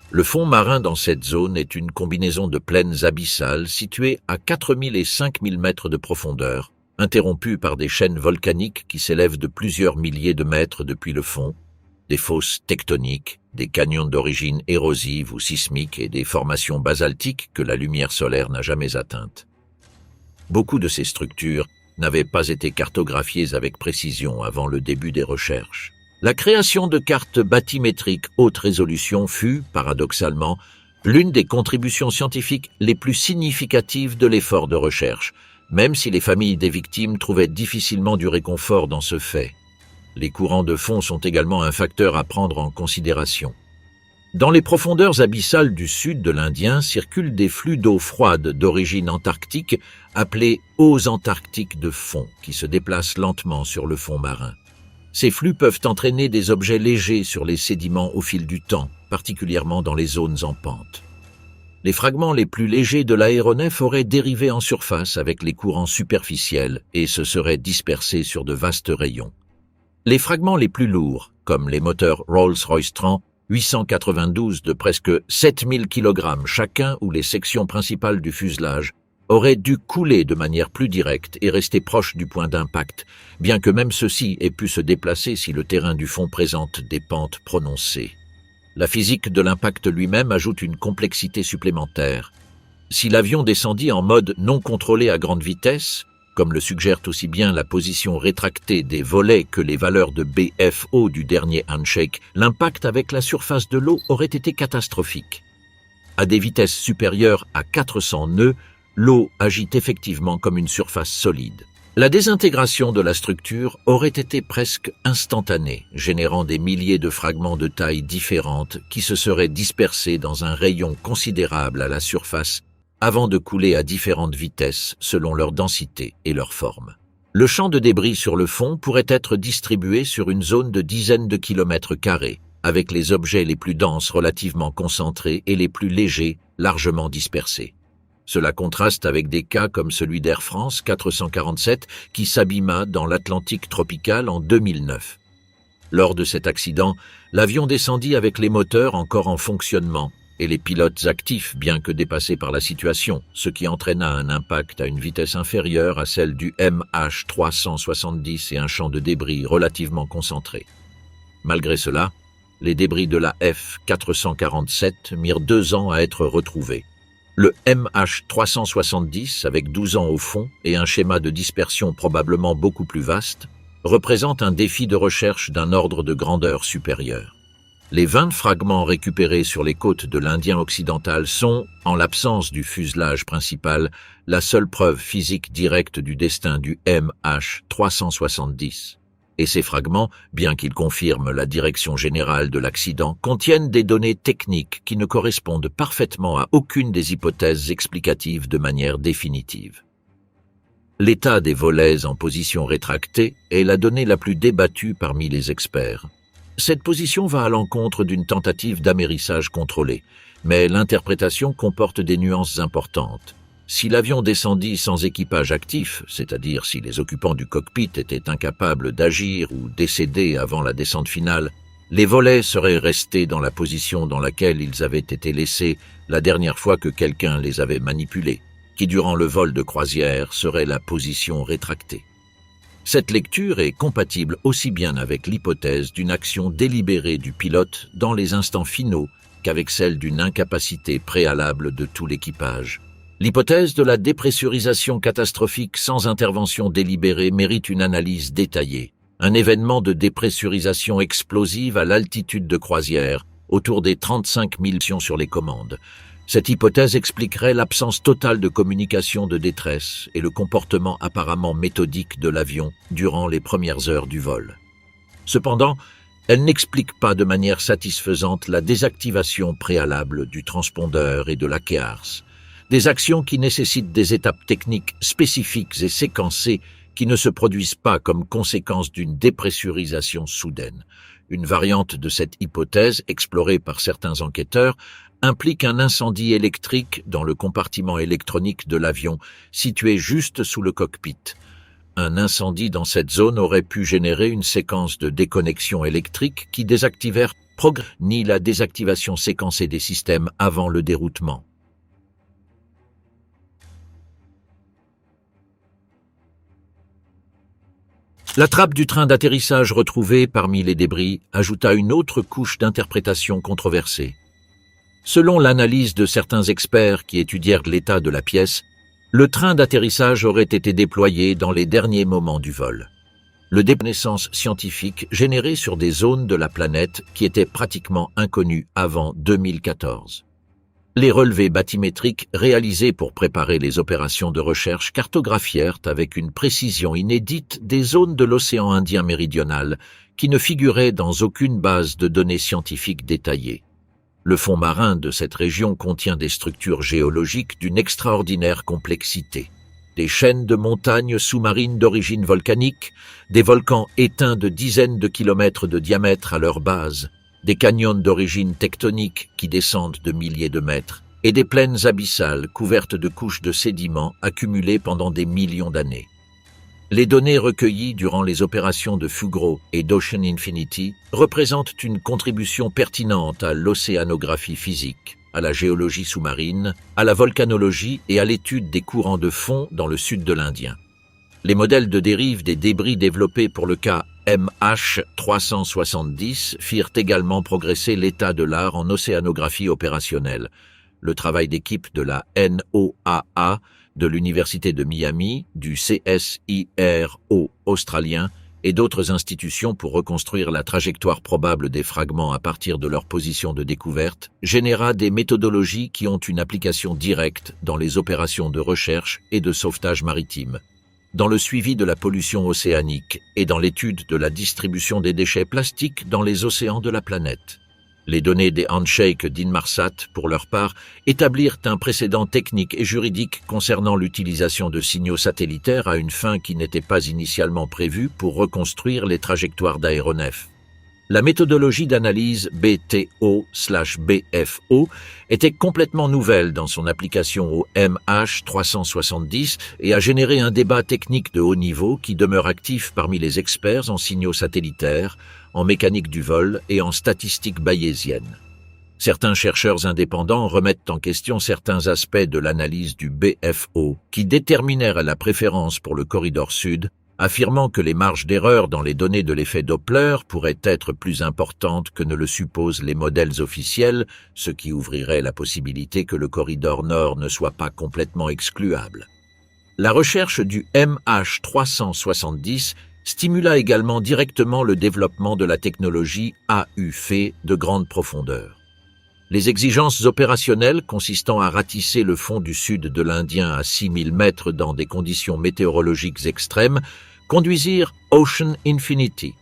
Le fond marin dans cette zone est une combinaison de plaines abyssales situées à 4000 et 5000 mètres de profondeur, interrompues par des chaînes volcaniques qui s'élèvent de plusieurs milliers de mètres depuis le fond, des fosses tectoniques, des canyons d'origine érosive ou sismique et des formations basaltiques que la lumière solaire n'a jamais atteintes. Beaucoup de ces structures n'avaient pas été cartographiées avec précision avant le début des recherches. La création de cartes bathymétriques haute résolution fut, paradoxalement, l'une des contributions scientifiques les plus significatives de l'effort de recherche, même si les familles des victimes trouvaient difficilement du réconfort dans ce fait. Les courants de fond sont également un facteur à prendre en considération. Dans les profondeurs abyssales du sud de l'Indien circulent des flux d'eau froide d'origine antarctique appelés eaux antarctiques de fond qui se déplacent lentement sur le fond marin. Ces flux peuvent entraîner des objets légers sur les sédiments au fil du temps, particulièrement dans les zones en pente. Les fragments les plus légers de l'aéronef auraient dérivé en surface avec les courants superficiels et se seraient dispersés sur de vastes rayons. Les fragments les plus lourds, comme les moteurs Rolls-Royce Trent 892 de presque 7000 kg chacun ou les sections principales du fuselage, auraient dû couler de manière plus directe et rester proches du point d'impact, bien que même ceux-ci aient pu se déplacer si le terrain du fond présente des pentes prononcées. La physique de l'impact lui-même ajoute une complexité supplémentaire. Si l'avion descendit en mode non contrôlé à grande vitesse, comme le suggèrent aussi bien la position rétractée des volets que les valeurs de BFO du dernier handshake, l'impact avec la surface de l'eau aurait été catastrophique. À des vitesses supérieures à 400 nœuds, l'eau agit effectivement comme une surface solide. La désintégration de la structure aurait été presque instantanée, générant des milliers de fragments de tailles différentes qui se seraient dispersés dans un rayon considérable à la surface avant de couler à différentes vitesses selon leur densité et leur forme. Le champ de débris sur le fond pourrait être distribué sur une zone de dizaines de kilomètres carrés, avec les objets les plus denses relativement concentrés et les plus légers largement dispersés. Cela contraste avec des cas comme celui d'Air France 447 qui s'abîma dans l'Atlantique tropical en 2009. Lors de cet accident, l'avion descendit avec les moteurs encore en fonctionnement et les pilotes actifs bien que dépassés par la situation, ce qui entraîna un impact à une vitesse inférieure à celle du MH370 et un champ de débris relativement concentré. Malgré cela, les débris de la F447 mirent 2 ans à être retrouvés. Le MH370, avec 12 ans au fond et un schéma de dispersion probablement beaucoup plus vaste, représente un défi de recherche d'un ordre de grandeur supérieur. Les 20 fragments récupérés sur les côtes de l'Indien occidental sont, en l'absence du fuselage principal, la seule preuve physique directe du destin du MH370. Et ces fragments, bien qu'ils confirment la direction générale de l'accident, contiennent des données techniques qui ne correspondent parfaitement à aucune des hypothèses explicatives de manière définitive. L'état des volets en position rétractée est la donnée la plus débattue parmi les experts. Cette position va à l'encontre d'une tentative d'amérissage contrôlé, mais l'interprétation comporte des nuances importantes. Si l'avion descendit sans équipage actif, c'est-à-dire si les occupants du cockpit étaient incapables d'agir ou décédés avant la descente finale, les volets seraient restés dans la position dans laquelle ils avaient été laissés la dernière fois que quelqu'un les avait manipulés, qui durant le vol de croisière serait la position rétractée. Cette lecture est compatible aussi bien avec l'hypothèse d'une action délibérée du pilote dans les instants finaux qu'avec celle d'une incapacité préalable de tout l'équipage. L'hypothèse de la dépressurisation catastrophique sans intervention délibérée mérite une analyse détaillée. Un événement de dépressurisation explosive à l'altitude de croisière, autour des 35 000 pieds sur les commandes. Cette hypothèse expliquerait l'absence totale de communication de détresse et le comportement apparemment méthodique de l'avion durant les premières heures du vol. Cependant, elle n'explique pas de manière satisfaisante la désactivation préalable du transpondeur et de la Kears, des actions qui nécessitent des étapes techniques spécifiques et séquencées qui ne se produisent pas comme conséquence d'une dépressurisation soudaine. Une variante de cette hypothèse, explorée par certains enquêteurs, implique un incendie électrique dans le compartiment électronique de l'avion, situé juste sous le cockpit. Un incendie dans cette zone aurait pu générer une séquence de déconnexion électrique qui désactivèrent ni la désactivation séquencée des systèmes avant le déroutement. La trappe du train d'atterrissage retrouvée parmi les débris ajouta une autre couche d'interprétation controversée. Selon l'analyse de certains experts qui étudièrent l'état de la pièce, le train d'atterrissage aurait été déployé dans les derniers moments du vol. Le connaissances scientifiques générées sur des zones de la planète qui étaient pratiquement inconnues avant 2014. Les relevés bathymétriques réalisés pour préparer les opérations de recherche cartographièrent avec une précision inédite des zones de l'océan Indien méridional qui ne figuraient dans aucune base de données scientifiques détaillée. Le fond marin de cette région contient des structures géologiques d'une extraordinaire complexité. Des chaînes de montagnes sous-marines d'origine volcanique, des volcans éteints de dizaines de kilomètres de diamètre à leur base, des canyons d'origine tectonique qui descendent de milliers de mètres, et des plaines abyssales couvertes de couches de sédiments accumulées pendant des millions d'années. Les données recueillies durant les opérations de Fugro et d'Ocean Infinity représentent une contribution pertinente à l'océanographie physique, à la géologie sous-marine, à la volcanologie et à l'étude des courants de fond dans le sud de l'Indien. Les modèles de dérive des débris développés pour le cas MH370 firent également progresser l'état de l'art en océanographie opérationnelle. Le travail d'équipe de la NOAA, de l'Université de Miami, du CSIRO australien et d'autres institutions pour reconstruire la trajectoire probable des fragments à partir de leur position de découverte, généra des méthodologies qui ont une application directe dans les opérations de recherche et de sauvetage maritime, dans le suivi de la pollution océanique et dans l'étude de la distribution des déchets plastiques dans les océans de la planète. Les données des handshakes d'Inmarsat, pour leur part, établirent un précédent technique et juridique concernant l'utilisation de signaux satellitaires à une fin qui n'était pas initialement prévue pour reconstruire les trajectoires d'aéronefs. La méthodologie d'analyse BTO/BFO était complètement nouvelle dans son application au MH370 et a généré un débat technique de haut niveau qui demeure actif parmi les experts en signaux satellitaires, en mécanique du vol et en statistique bayésienne. Certains chercheurs indépendants remettent en question certains aspects de l'analyse du BFO qui déterminèrent la préférence pour le corridor sud, affirmant que les marges d'erreur dans les données de l'effet Doppler pourraient être plus importantes que ne le supposent les modèles officiels, ce qui ouvrirait la possibilité que le corridor nord ne soit pas complètement excluable. La recherche du MH370 stimula également directement le développement de la technologie AUV de grande profondeur. Les exigences opérationnelles consistant à ratisser le fond du sud de l'Indien à 6000 mètres dans des conditions météorologiques extrêmes conduisirent Ocean Infinity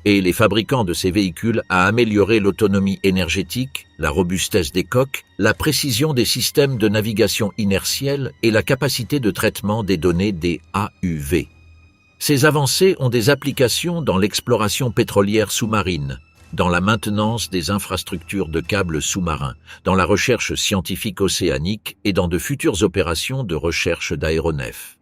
et les fabricants de ces véhicules à améliorer l'autonomie énergétique, la robustesse des coques, la précision des systèmes de navigation inertielle et la capacité de traitement des données des AUV. Ces avancées ont des applications dans l'exploration pétrolière sous-marine, dans la maintenance des infrastructures de câbles sous-marins, dans la recherche scientifique océanique et dans de futures opérations de recherche d'aéronefs.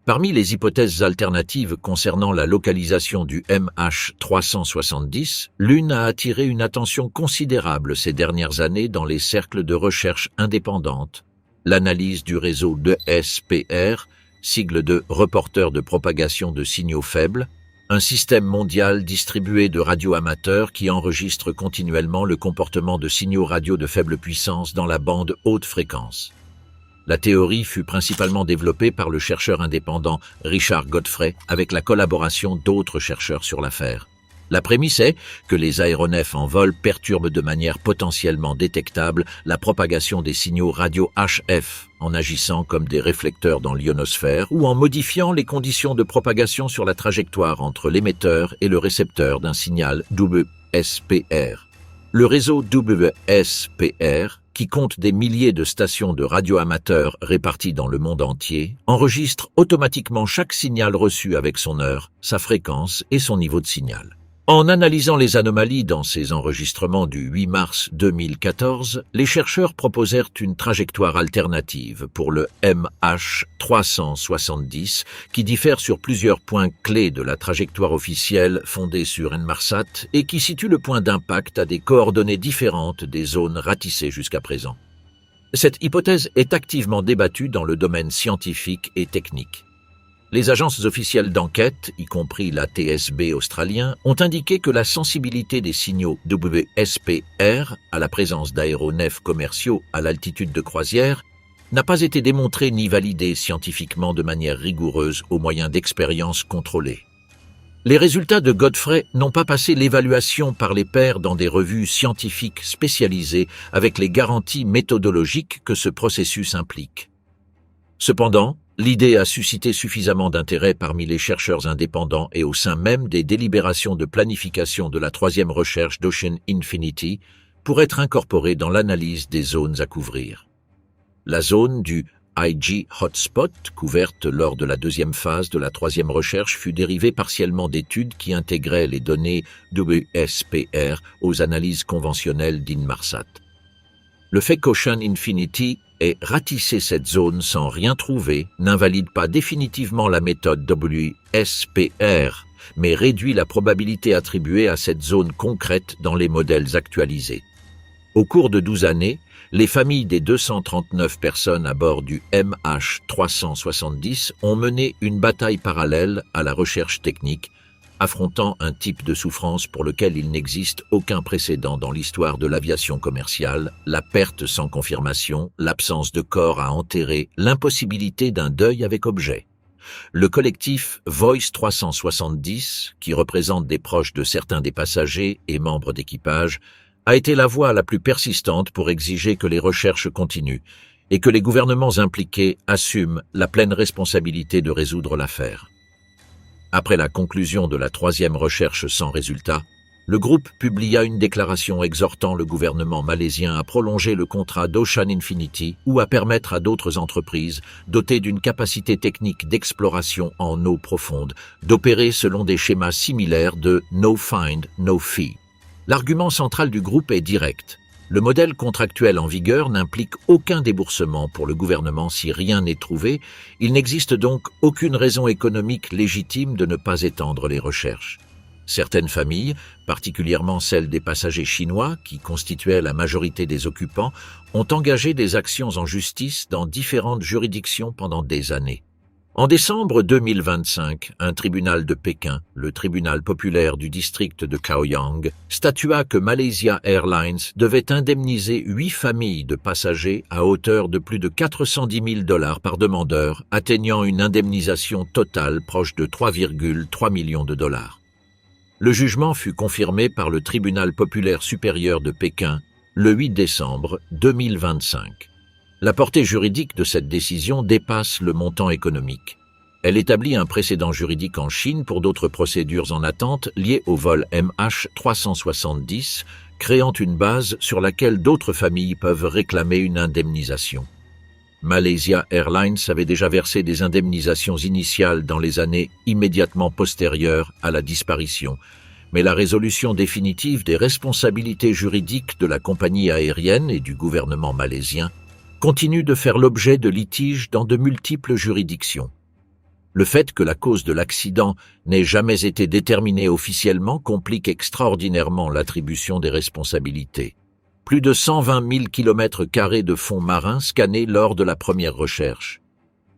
Parmi les hypothèses alternatives concernant la localisation du MH370, l'une a attiré une attention considérable ces dernières années dans les cercles de recherche indépendantes, l'analyse du réseau DSPR, sigle de reporteur de propagation de signaux faibles, un système mondial distribué de radioamateurs qui enregistre continuellement le comportement de signaux radio de faible puissance dans la bande haute fréquence. La théorie fut principalement développée par le chercheur indépendant Richard Godfrey avec la collaboration d'autres chercheurs sur l'affaire. La prémisse est que les aéronefs en vol perturbent de manière potentiellement détectable la propagation des signaux radio HF en agissant comme des réflecteurs dans l'ionosphère ou en modifiant les conditions de propagation sur la trajectoire entre l'émetteur et le récepteur d'un signal WSPR. Le réseau WSPR, qui compte des milliers de stations de radioamateurs réparties dans le monde entier, enregistre automatiquement chaque signal reçu avec son heure, sa fréquence et son niveau de signal. En analysant les anomalies dans ces enregistrements du 8 mars 2014, les chercheurs proposèrent une trajectoire alternative pour le MH370 qui diffère sur plusieurs points clés de la trajectoire officielle fondée sur Inmarsat et qui situe le point d'impact à des coordonnées différentes des zones ratissées jusqu'à présent. Cette hypothèse est activement débattue dans le domaine scientifique et technique. Les agences officielles d'enquête, y compris la TSB australien, ont indiqué que la sensibilité des signaux WSPR à la présence d'aéronefs commerciaux à l'altitude de croisière n'a pas été démontrée ni validée scientifiquement de manière rigoureuse au moyen d'expériences contrôlées. Les résultats de Godfrey n'ont pas passé l'évaluation par les pairs dans des revues scientifiques spécialisées avec les garanties méthodologiques que ce processus implique. Cependant, l'idée a suscité suffisamment d'intérêt parmi les chercheurs indépendants et au sein même des délibérations de planification de la troisième recherche d'Ocean Infinity pour être incorporée dans l'analyse des zones à couvrir. La zone du IG Hotspot, couverte lors de la deuxième phase de la troisième recherche, fut dérivée partiellement d'études qui intégraient les données WSPR aux analyses conventionnelles d'Inmarsat. Le fait qu'Ocean Infinity ait ratissé cette zone sans rien trouver n'invalide pas définitivement la méthode WSPR, mais réduit la probabilité attribuée à cette zone concrète dans les modèles actualisés. Au cours de 12 années, les familles des 239 personnes à bord du MH370 ont mené une bataille parallèle à la recherche technique, affrontant un type de souffrance pour lequel il n'existe aucun précédent dans l'histoire de l'aviation commerciale, la perte sans confirmation, l'absence de corps à enterrer, l'impossibilité d'un deuil avec objet. Le collectif Voice 370, qui représente des proches de certains des passagers et membres d'équipage, a été la voix la plus persistante pour exiger que les recherches continuent et que les gouvernements impliqués assument la pleine responsabilité de résoudre l'affaire. Après la conclusion de la troisième recherche sans résultat, le groupe publia une déclaration exhortant le gouvernement malaisien à prolonger le contrat d'Ocean Infinity ou à permettre à d'autres entreprises dotées d'une capacité technique d'exploration en eau profonde d'opérer selon des schémas similaires de No Find, No Fee. L'argument central du groupe est direct. Le modèle contractuel en vigueur n'implique aucun déboursement pour le gouvernement si rien n'est trouvé. Il n'existe donc aucune raison économique légitime de ne pas étendre les recherches. Certaines familles, particulièrement celles des passagers chinois, qui constituaient la majorité des occupants, ont engagé des actions en justice dans différentes juridictions pendant des années. En décembre 2025, un tribunal de Pékin, le tribunal populaire du district de Chaoyang, statua que Malaysia Airlines devait indemniser 8 familles de passagers à hauteur de plus de 410 000 $ par demandeur, atteignant une indemnisation totale proche de 3,3 millions de dollars. Le jugement fut confirmé par le tribunal populaire supérieur de Pékin le 8 décembre 2025. La portée juridique de cette décision dépasse le montant économique. Elle établit un précédent juridique en Chine pour d'autres procédures en attente liées au vol MH370, créant une base sur laquelle d'autres familles peuvent réclamer une indemnisation. Malaysia Airlines avait déjà versé des indemnisations initiales dans les années immédiatement postérieures à la disparition, mais la résolution définitive des responsabilités juridiques de la compagnie aérienne et du gouvernement malaisien continue de faire l'objet de litiges dans de multiples juridictions. Le fait que la cause de l'accident n'ait jamais été déterminée officiellement complique extraordinairement l'attribution des responsabilités. Plus de 120 000 km² de fonds marins scannés lors de la première recherche.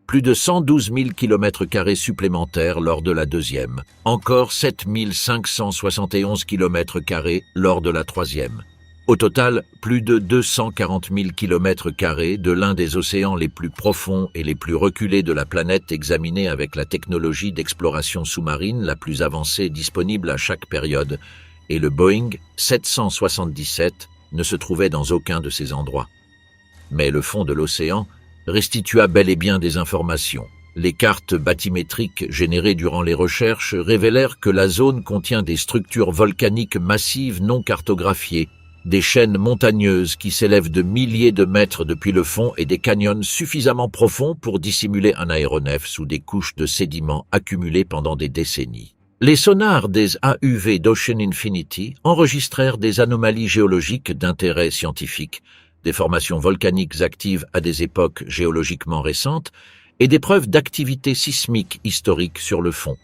Plus de 112 000 km² supplémentaires lors de la deuxième. Encore 7 571 km² lors de la troisième. Au total, plus de 240 000 km² de l'un des océans les plus profonds et les plus reculés de la planète examinés avec la technologie d'exploration sous-marine la plus avancée disponible à chaque période, et le Boeing 777 ne se trouvait dans aucun de ces endroits. Mais le fond de l'océan restitua bel et bien des informations. Les cartes bathymétriques générées durant les recherches révélèrent que la zone contient des structures volcaniques massives non cartographiées, des chaînes montagneuses qui s'élèvent de milliers de mètres depuis le fond et des canyons suffisamment profonds pour dissimuler un aéronef sous des couches de sédiments accumulés pendant des décennies. Les sonars des AUV d'Ocean Infinity enregistrèrent des anomalies géologiques d'intérêt scientifique, des formations volcaniques actives à des époques géologiquement récentes et des preuves d'activité sismique historique sur le fond.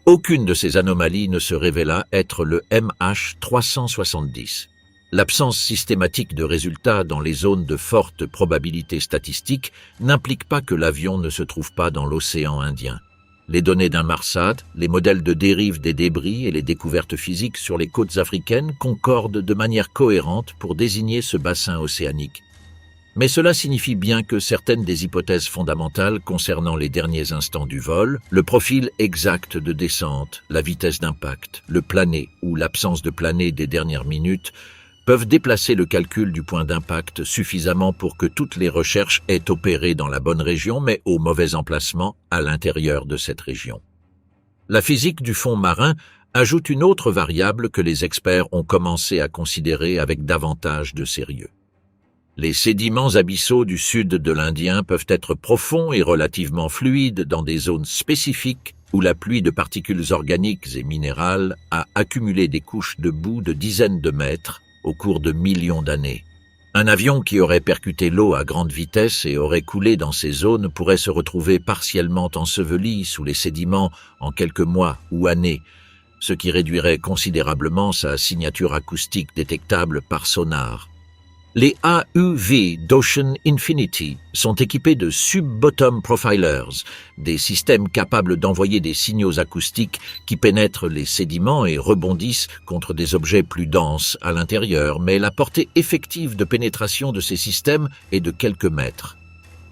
Aucune de ces anomalies ne se révéla être le MH370. L'absence systématique de résultats dans les zones de forte probabilité statistique n'implique pas que l'avion ne se trouve pas dans l'océan Indien. Les données d'Inmarsat, les modèles de dérive des débris et les découvertes physiques sur les côtes africaines concordent de manière cohérente pour désigner ce bassin océanique. Mais cela signifie bien que certaines des hypothèses fondamentales concernant les derniers instants du vol, le profil exact de descente, la vitesse d'impact, le plané ou l'absence de plané des dernières minutes, peuvent déplacer le calcul du point d'impact suffisamment pour que toutes les recherches aient opéré dans la bonne région mais au mauvais emplacement à l'intérieur de cette région. La physique du fond marin ajoute une autre variable que les experts ont commencé à considérer avec davantage de sérieux. Les sédiments abyssaux du sud de l'Indien peuvent être profonds et relativement fluides dans des zones spécifiques où la pluie de particules organiques et minérales a accumulé des couches de boue de dizaines de mètres au cours de millions d'années. Un avion qui aurait percuté l'eau à grande vitesse et aurait coulé dans ces zones pourrait se retrouver partiellement enseveli sous les sédiments en quelques mois ou années, ce qui réduirait considérablement sa signature acoustique détectable par sonar. Les AUV d'Ocean Infinity sont équipés de Sub-Bottom Profilers, des systèmes capables d'envoyer des signaux acoustiques qui pénètrent les sédiments et rebondissent contre des objets plus denses à l'intérieur, mais la portée effective de pénétration de ces systèmes est de quelques mètres.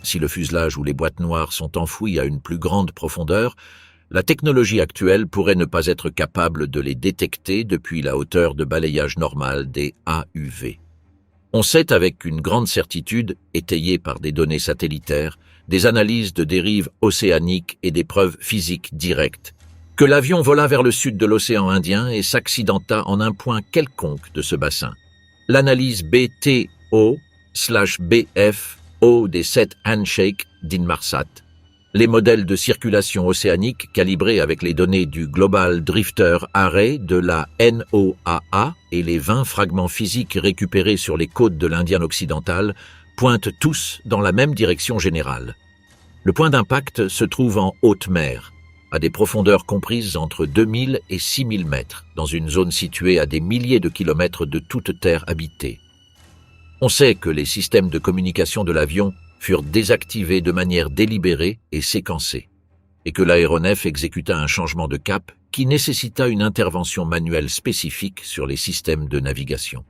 Si le fuselage ou les boîtes noires sont enfouies à une plus grande profondeur, la technologie actuelle pourrait ne pas être capable de les détecter depuis la hauteur de balayage normale des AUV. On sait avec une grande certitude, étayée par des données satellitaires, des analyses de dérives océaniques et des preuves physiques directes, que l'avion vola vers le sud de l'océan Indien et s'accidenta en un point quelconque de ce bassin. L'analyse BTO/BFO des 7 handshakes d'Inmarsat, les modèles de circulation océanique calibrés avec les données du Global Drifter Array de la NOAA et les 20 fragments physiques récupérés sur les côtes de l'Indian occidental pointent tous dans la même direction générale. Le point d'impact se trouve en haute mer, à des profondeurs comprises entre 2000 et 6000 mètres, dans une zone située à des milliers de kilomètres de toute terre habitée. On sait que les systèmes de communication de l'avion furent désactivés de manière délibérée et séquencée, et que l'aéronef exécuta un changement de cap qui nécessita une intervention manuelle spécifique sur les systèmes de navigation.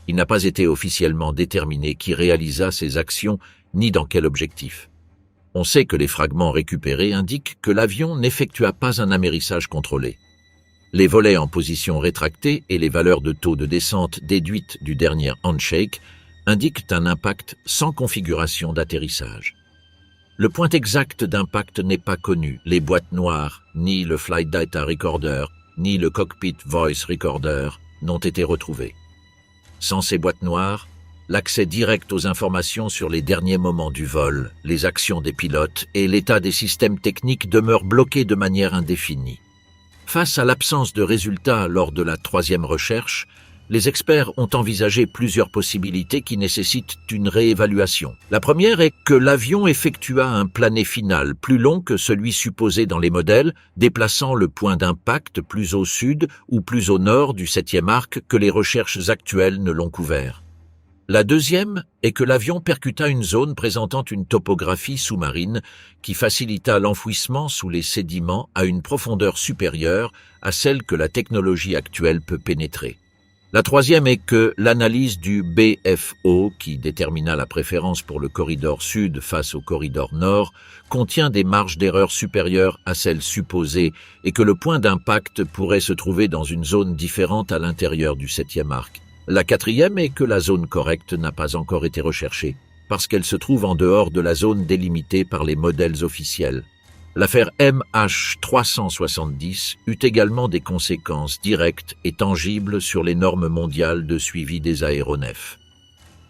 Il n'a pas été officiellement déterminé qui réalisa ces actions ni dans quel objectif. On sait que les fragments récupérés indiquent que l'avion n'effectua pas un amérissage contrôlé. Les volets en position rétractée et les valeurs de taux de descente déduites du dernier handshake indiquent un impact sans configuration d'atterrissage. Le point exact d'impact n'est pas connu. Les boîtes noires, ni le Flight Data Recorder, ni le Cockpit Voice Recorder n'ont été retrouvés. Sans ces boîtes noires, l'accès direct aux informations sur les derniers moments du vol, les actions des pilotes et l'état des systèmes techniques demeurent bloqués de manière indéfinie. Face à l'absence de résultats lors de la troisième recherche, les experts ont envisagé plusieurs possibilités qui nécessitent une réévaluation. La première est que l'avion effectua un plané final plus long que celui supposé dans les modèles, déplaçant le point d'impact plus au sud ou plus au nord du 7e arc que les recherches actuelles ne l'ont couvert. La deuxième est que l'avion percuta une zone présentant une topographie sous-marine qui facilita l'enfouissement sous les sédiments à une profondeur supérieure à celle que la technologie actuelle peut pénétrer. La troisième est que l'analyse du BFO, qui détermina la préférence pour le corridor sud face au corridor nord, contient des marges d'erreur supérieures à celles supposées et que le point d'impact pourrait se trouver dans une zone différente à l'intérieur du 7e arc. La quatrième est que la zone correcte n'a pas encore été recherchée, parce qu'elle se trouve en dehors de la zone délimitée par les modèles officiels. L'affaire MH370 eut également des conséquences directes et tangibles sur les normes mondiales de suivi des aéronefs.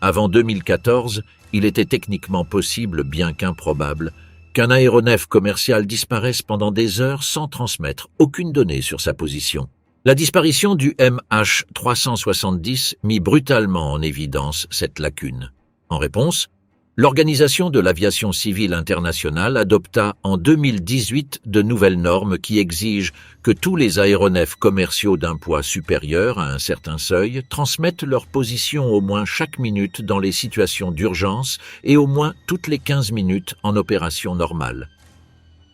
Avant 2014, il était techniquement possible, bien qu'improbable, qu'un aéronef commercial disparaisse pendant des heures sans transmettre aucune donnée sur sa position. La disparition du MH370 mit brutalement en évidence cette lacune. En réponse, l'Organisation de l'aviation civile internationale adopta en 2018 de nouvelles normes qui exigent que tous les aéronefs commerciaux d'un poids supérieur à un certain seuil transmettent leur position au moins chaque minute dans les situations d'urgence et au moins toutes les 15 minutes en opération normale.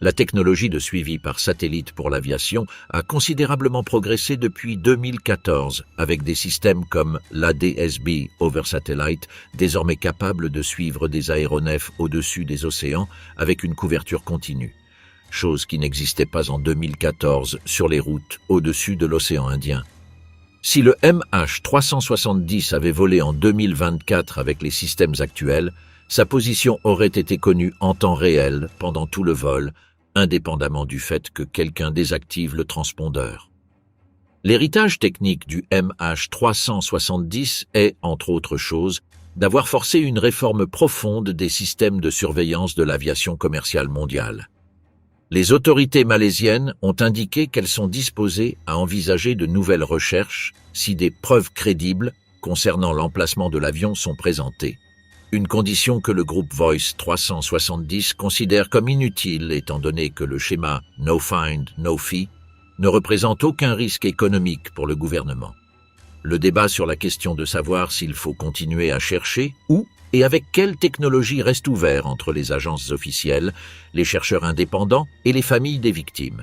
La technologie de suivi par satellite pour l'aviation a considérablement progressé depuis 2014, avec des systèmes comme l'ADS-B over Satellite, désormais capable de suivre des aéronefs au-dessus des océans avec une couverture continue, chose qui n'existait pas en 2014 sur les routes au-dessus de l'océan Indien. Si le MH370 avait volé en 2024 avec les systèmes actuels, sa position aurait été connue en temps réel pendant tout le vol, indépendamment du fait que quelqu'un désactive le transpondeur. L'héritage technique du MH370 est, entre autres choses, d'avoir forcé une réforme profonde des systèmes de surveillance de l'aviation commerciale mondiale. Les autorités malaisiennes ont indiqué qu'elles sont disposées à envisager de nouvelles recherches si des preuves crédibles concernant l'emplacement de l'avion sont présentées. Une condition que le groupe Voice 370 considère comme inutile étant donné que le schéma No Find, No Fee ne représente aucun risque économique pour le gouvernement. Le débat sur la question de savoir s'il faut continuer à chercher où et avec quelle technologie reste ouvert entre les agences officielles, les chercheurs indépendants et les familles des victimes.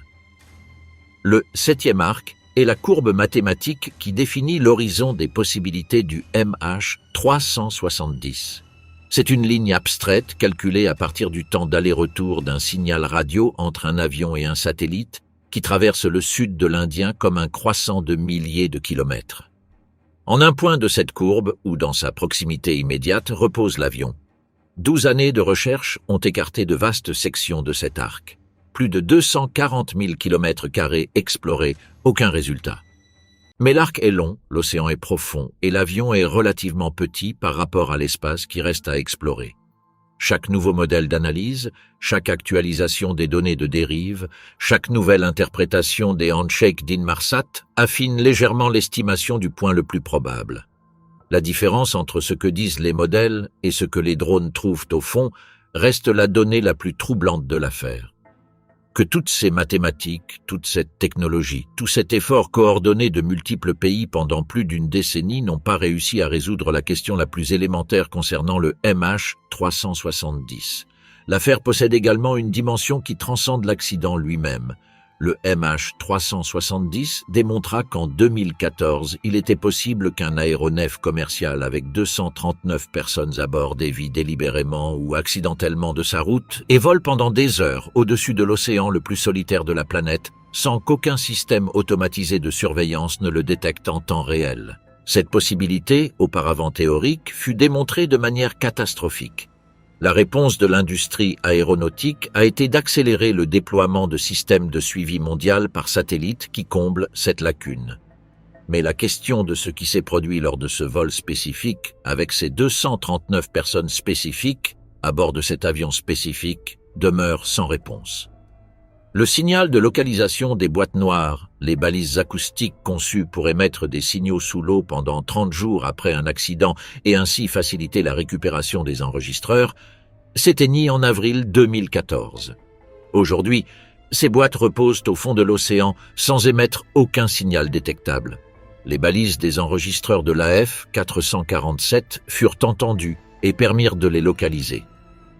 Le 7e arc est la courbe mathématique qui définit l'horizon des possibilités du MH370. C'est une ligne abstraite calculée à partir du temps d'aller-retour d'un signal radio entre un avion et un satellite qui traverse le sud de l'Indien comme un croissant de milliers de kilomètres. En un point de cette courbe, ou dans sa proximité immédiate, repose l'avion. 12 années de recherche ont écarté de vastes sections de cet arc. Plus de 240 000 km² explorés, aucun résultat. Mais l'arc est long, l'océan est profond et l'avion est relativement petit par rapport à l'espace qui reste à explorer. Chaque nouveau modèle d'analyse, chaque actualisation des données de dérive, chaque nouvelle interprétation des handshakes d'Inmarsat affine légèrement l'estimation du point le plus probable. La différence entre ce que disent les modèles et ce que les drones trouvent au fond reste la donnée la plus troublante de l'affaire. Que toutes ces mathématiques, toute cette technologie, tout cet effort coordonné de multiples pays pendant plus d'une décennie n'ont pas réussi à résoudre la question la plus élémentaire concernant le MH370. L'affaire possède également une dimension qui transcende l'accident lui-même. Le MH370 démontra qu'en 2014, il était possible qu'un aéronef commercial avec 239 personnes à bord dévie délibérément ou accidentellement de sa route et vole pendant des heures au-dessus de l'océan le plus solitaire de la planète, sans qu'aucun système automatisé de surveillance ne le détecte en temps réel. Cette possibilité, auparavant théorique, fut démontrée de manière catastrophique. La réponse de l'industrie aéronautique a été d'accélérer le déploiement de systèmes de suivi mondial par satellite qui comblent cette lacune. Mais la question de ce qui s'est produit lors de ce vol spécifique, avec ces 239 personnes spécifiques à bord de cet avion spécifique, demeure sans réponse. Le signal de localisation des boîtes noires, les balises acoustiques conçues pour émettre des signaux sous l'eau pendant 30 jours après un accident et ainsi faciliter la récupération des enregistreurs, s'éteignit en avril 2014. Aujourd'hui, ces boîtes reposent au fond de l'océan sans émettre aucun signal détectable. Les balises des enregistreurs de l'AF 447 furent entendues et permirent de les localiser.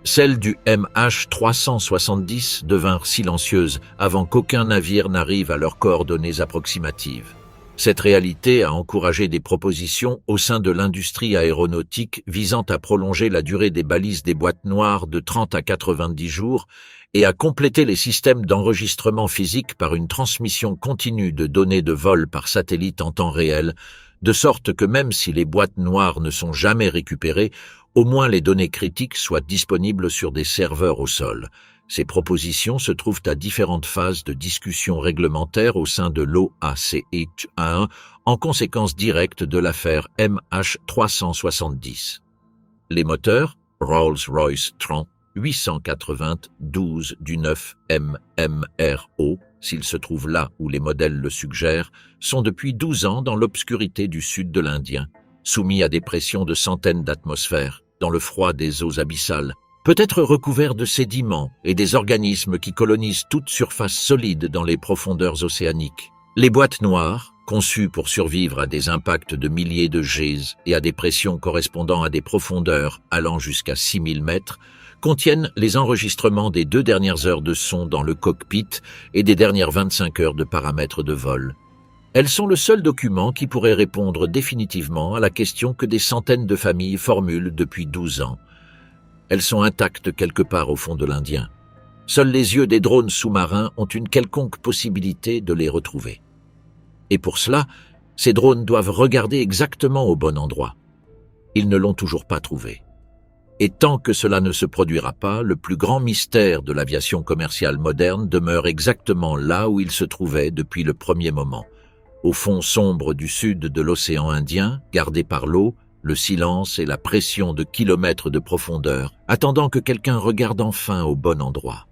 Celles du MH370 devinrent silencieuses avant qu'aucun navire n'arrive à leurs coordonnées approximatives. Cette réalité a encouragé des propositions au sein de l'industrie aéronautique visant à prolonger la durée des balises des boîtes noires de 30 à 90 jours et à compléter les systèmes d'enregistrement physique par une transmission continue de données de vol par satellite en temps réel, de sorte que même si les boîtes noires ne sont jamais récupérées, au moins les données critiques soient disponibles sur des serveurs au sol. Ces propositions se trouvent à différentes phases de discussion réglementaire au sein de l'OACH-1 en conséquence directe de l'affaire MH370. Les moteurs Rolls-Royce Trent 892 du 9 MMRO, s'il se trouve là où les modèles le suggèrent, sont depuis 12 ans dans l'obscurité du sud de l'Indien, soumis à des pressions de centaines d'atmosphères, dans le froid des eaux abyssales, peut-être recouverts de sédiments et des organismes qui colonisent toute surface solide dans les profondeurs océaniques. Les boîtes noires, conçues pour survivre à des impacts de milliers de gèses et à des pressions correspondant à des profondeurs allant jusqu'à 6000 mètres, contiennent les enregistrements des 2 dernières heures de son dans le cockpit et des dernières 25 heures de paramètres de vol. Elles sont le seul document qui pourrait répondre définitivement à la question que des centaines de familles formulent depuis 12 ans. Elles sont intactes quelque part au fond de l'Indien. Seuls les yeux des drones sous-marins ont une quelconque possibilité de les retrouver. Et pour cela, ces drones doivent regarder exactement au bon endroit. Ils ne l'ont toujours pas trouvé. Et tant que cela ne se produira pas, le plus grand mystère de l'aviation commerciale moderne demeure exactement là où il se trouvait depuis le premier moment, au fond sombre du sud de l'océan Indien, gardé par l'eau, le silence et la pression de kilomètres de profondeur, attendant que quelqu'un regarde enfin au bon endroit.